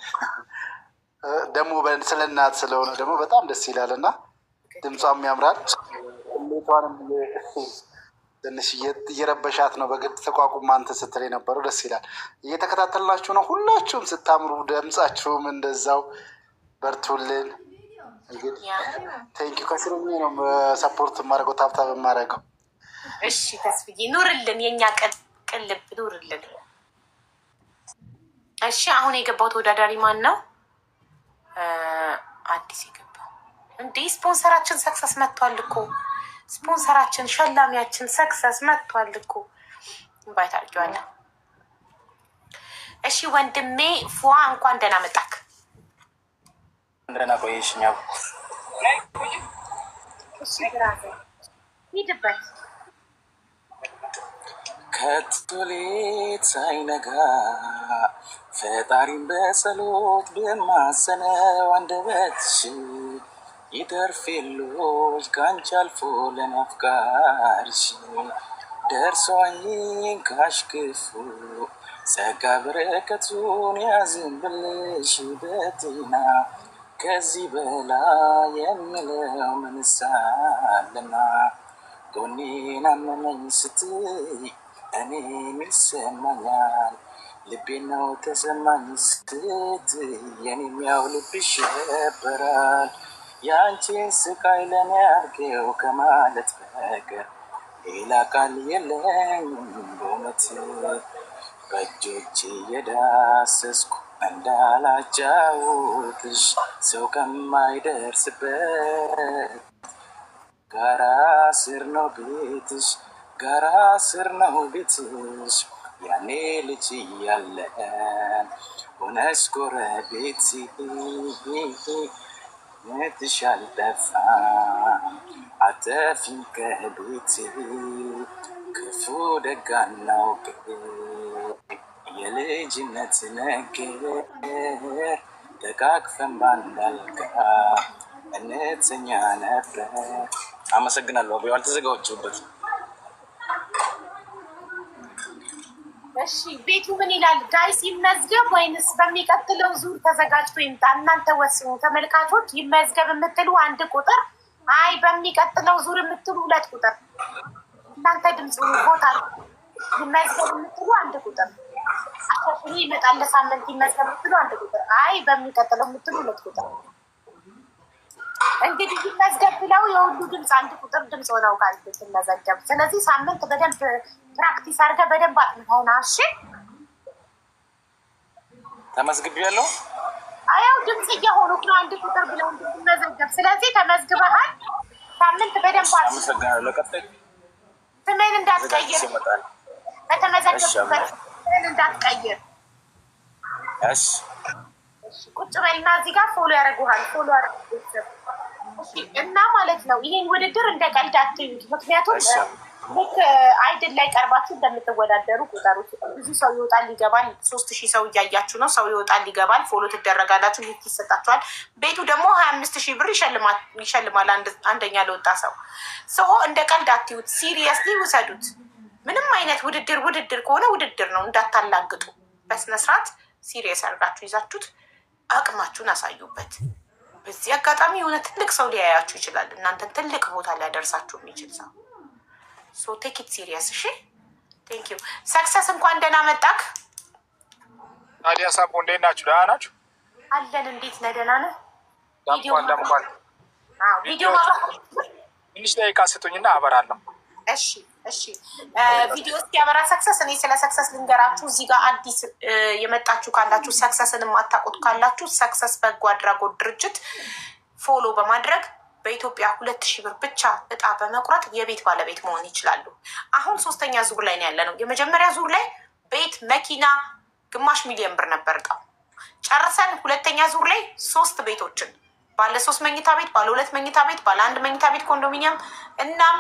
ደግሞ ስለ እናት ስለሆነ ደግሞ በጣም ደስ ይላል እና ድምጿም ያምራል። ሌቷንም ትንሽ እየረበሻት ነው። በግድ ተቋቁማ እንትን ስትል የነበረው ደስ ይላል። እየተከታተልናችሁ ነው። ሁላችሁም ስታምሩ፣ ድምጻችሁም እንደዛው በርቱልን። እንግዲህ ቴንኪው። ከስርኝ ነው ሰፖርት የማደርገው ታብታብ የማደርገው። እሺ ተስፍዬ ኑርልን፣ የእኛ ቅልብ ኑርልን። እሺ አሁን የገባው ተወዳዳሪ ማን ነው? አዲስ የገባው እንዴ? ስፖንሰራችን ሰክሰስ መጥቷል እኮ ስፖንሰራችን ሸላሚያችን ሰክሰስ መጥቷል እኮ። ኢንቫይት አድርጌዋለሁ። እሺ ወንድሜ ፏ እንኳን ደህና መጣክ። እንደና ቆይሽኛ። እሺ ብራዘ ሂድበት። ከቶሌት ሳይነጋ ፈጣሪን በጸሎት በማሰነው አንደበትሽ ይተርፍ የሎች ከአንቺ አልፎ ለናፍቃርሽ ደርሶኝ ካሽክፉ ጸጋ በረከቱን ያዝንብልሽ በጤና ከዚህ በላይ የምለው ምንሳለና ጎኔን አመመኝ ስትይ እኔም ይሰማኛል ልቤ ነው ተሰማኝ ስትይ የኔም ያው ልብሽ ይሸበራል የአንቺን ስቃይ ለኔ አርጌው ከማለት በቀር ሌላ ቃል የለኝም በእውነት በእጆቼ የዳሰስኩ እንዳላጫውትሽ ሰው ከማይደርስበት ጋራ ስር ነው ቤትሽ ጋራ ስር ነው ቤትሽ ያኔ ልጅ እያለን ሆነሽ ጎረቤት ነትሽ አልጠፋም አጠፊም ከቤት ክፉ ደግ አናውቅ የልጅነት ነገር ተቃቅፈን ባንዳልጋ እንተኛ ነበር። አመሰግናለሁ። አብዮ አልተዘጋጀሁበት። እሺ ቤቱ ምን ይላል? ጋይስ ይመዝገብ ወይንስ በሚቀጥለው ዙር ተዘጋጅቶ ይምጣ? እናንተ ወስኑ። ተመልካቾች ይመዝገብ የምትሉ 1 ቁጥር፣ አይ በሚቀጥለው ዙር የምትሉ 2 ቁጥር። እናንተ ድምፅ ቦታ ይመዝገብ የምትሉ 1 ቁጥር፣ አሻሽሎ ይመጣል ለሳምንት ይመዝገብ የምትሉ 1 ቁጥር፣ አይ በሚቀጥለው የምትሉ 2 ቁጥር። እንግዲህ ይመዝገብ ብለው የሁሉ ድምፅ 1 ቁጥር ድምፅ ሆነው ቃል ብትመዘገብ። ስለዚህ ሳምንት በደንብ ፕራክቲስ አድርገህ በደንብ አጥንተውና። እሺ ተመዝግቤያለሁ። አያው ድምፅ እየሆኑ ነው 1 ቁጥር ብለው እንድትመዘገብ። ስለዚህ ተመዝግበሃል። ሳምንት በደንብ አመሰግናለሁ። ለቀጣይ ስሜን እንዳትቀይር፣ በተመዘገብበት ስሜን እንዳትቀይር። እሺ ቁጭ በልና እዚህ ጋር ፎሎ ያደርጉሃል። ፎሎ እና ማለት ነው ይሄን ውድድር እንደ ቀልድ አትዩት። ምክንያቱም ልክ አይድል ላይ ቀርባችሁ እንደምትወዳደሩ ቁጠሩት። ብዙ ሰው ይወጣል ይገባል። 3000 ሰው እያያችሁ ነው። ሰው ይወጣል ይገባል። ፎሎ ትደረጋላችሁ፣ ጊፍት ይሰጣችኋል። ቤቱ ደግሞ 25,000 ብር ይሸልማል አንደኛ ለወጣ ሰው። እንደ ቀልድ አትዩት፣ ሲሪየስሊ ውሰዱት። ምንም አይነት ውድድር ከሆነ ውድድር ነው፣ እንዳታላግጡ። በስነስርዓት ሲሪየስ አድርጋችሁ ይዛችሁት አቅማችሁን አሳዩበት። በዚህ አጋጣሚ የሆነ ትልቅ ሰው ሊያያችሁ ይችላል። እናንተን ትልቅ ቦታ ሊያደርሳችሁ የሚችል ሰው። ሶ ቴክ ኢት ሲሪየስ። እሺ ቴንክ ዩ ሰክሰስ። እንኳን ደህና መጣክ። ናዲያ ሳቦ እንዴት ናችሁ? ደህና ናችሁ? አለን። እንዴት ነህ? ደህና ነህ? ቪዲዮ ትንሽ ደቂቃ ስጡኝና አበራለሁ። እሺ ቪዲዮ እስኪያበራ ሰክሰስ። እኔ ስለ ሰክሰስ ልንገራችሁ። እዚህ ጋር አዲስ የመጣችሁ ካላችሁ፣ ሰክሰስን የማታውቁት ካላችሁ፣ ሰክሰስ በጎ አድራጎት ድርጅት ፎሎ በማድረግ በኢትዮጵያ 2,000 ብር ብቻ እጣ በመቁረጥ የቤት ባለቤት መሆን ይችላሉ። አሁን 3ኛ ዙር ላይ ነው ያለ ነው። የመጀመሪያ ዙር ላይ ቤት፣ መኪና 500,000 ብር ነበር እጣው ጨርሰን፣ 2ኛ ዙር ላይ 3 ቤቶችን ባለ 3 መኝታ ቤት፣ ባለ 2 መኝታ ቤት፣ ባለ 1 መኝታ ቤት ኮንዶሚኒየም እናም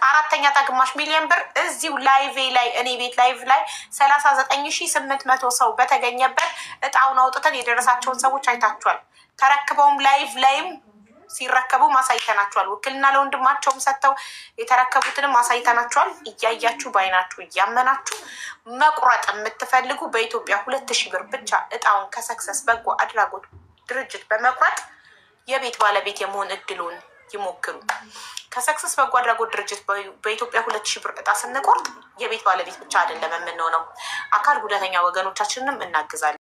4ኛ ዕጣ 500,000 ብር እዚሁ ላይቭ ላይ እኔ ቤት ላይቭ ላይ 39,800 ሰው በተገኘበት እጣውን አውጥተን የደረሳቸውን ሰዎች አይታችኋል። ተረክበውም ላይቭ ላይም ሲረከቡ ማሳይተናቸዋል። ውክልና ለወንድማቸውም ሰጥተው የተረከቡትንም ማሳይተናቸዋል። እያያችሁ በአይናችሁ እያመናችሁ መቁረጥ የምትፈልጉ በኢትዮጵያ 2,000 ብር ብቻ እጣውን ከሰክሰስ በጎ አድራጎት ድርጅት በመቁረጥ የቤት ባለቤት የመሆን እድሉን ይሞክሩ። ከሰክሰስ በጎ አድራጎት ድርጅት በኢትዮጵያ 2,000 ብር እጣ ስንቆርጥ የቤት ባለቤት ብቻ አይደለም የምንሆነው፣ አካል ጉዳተኛ ወገኖቻችንንም እናግዛለን።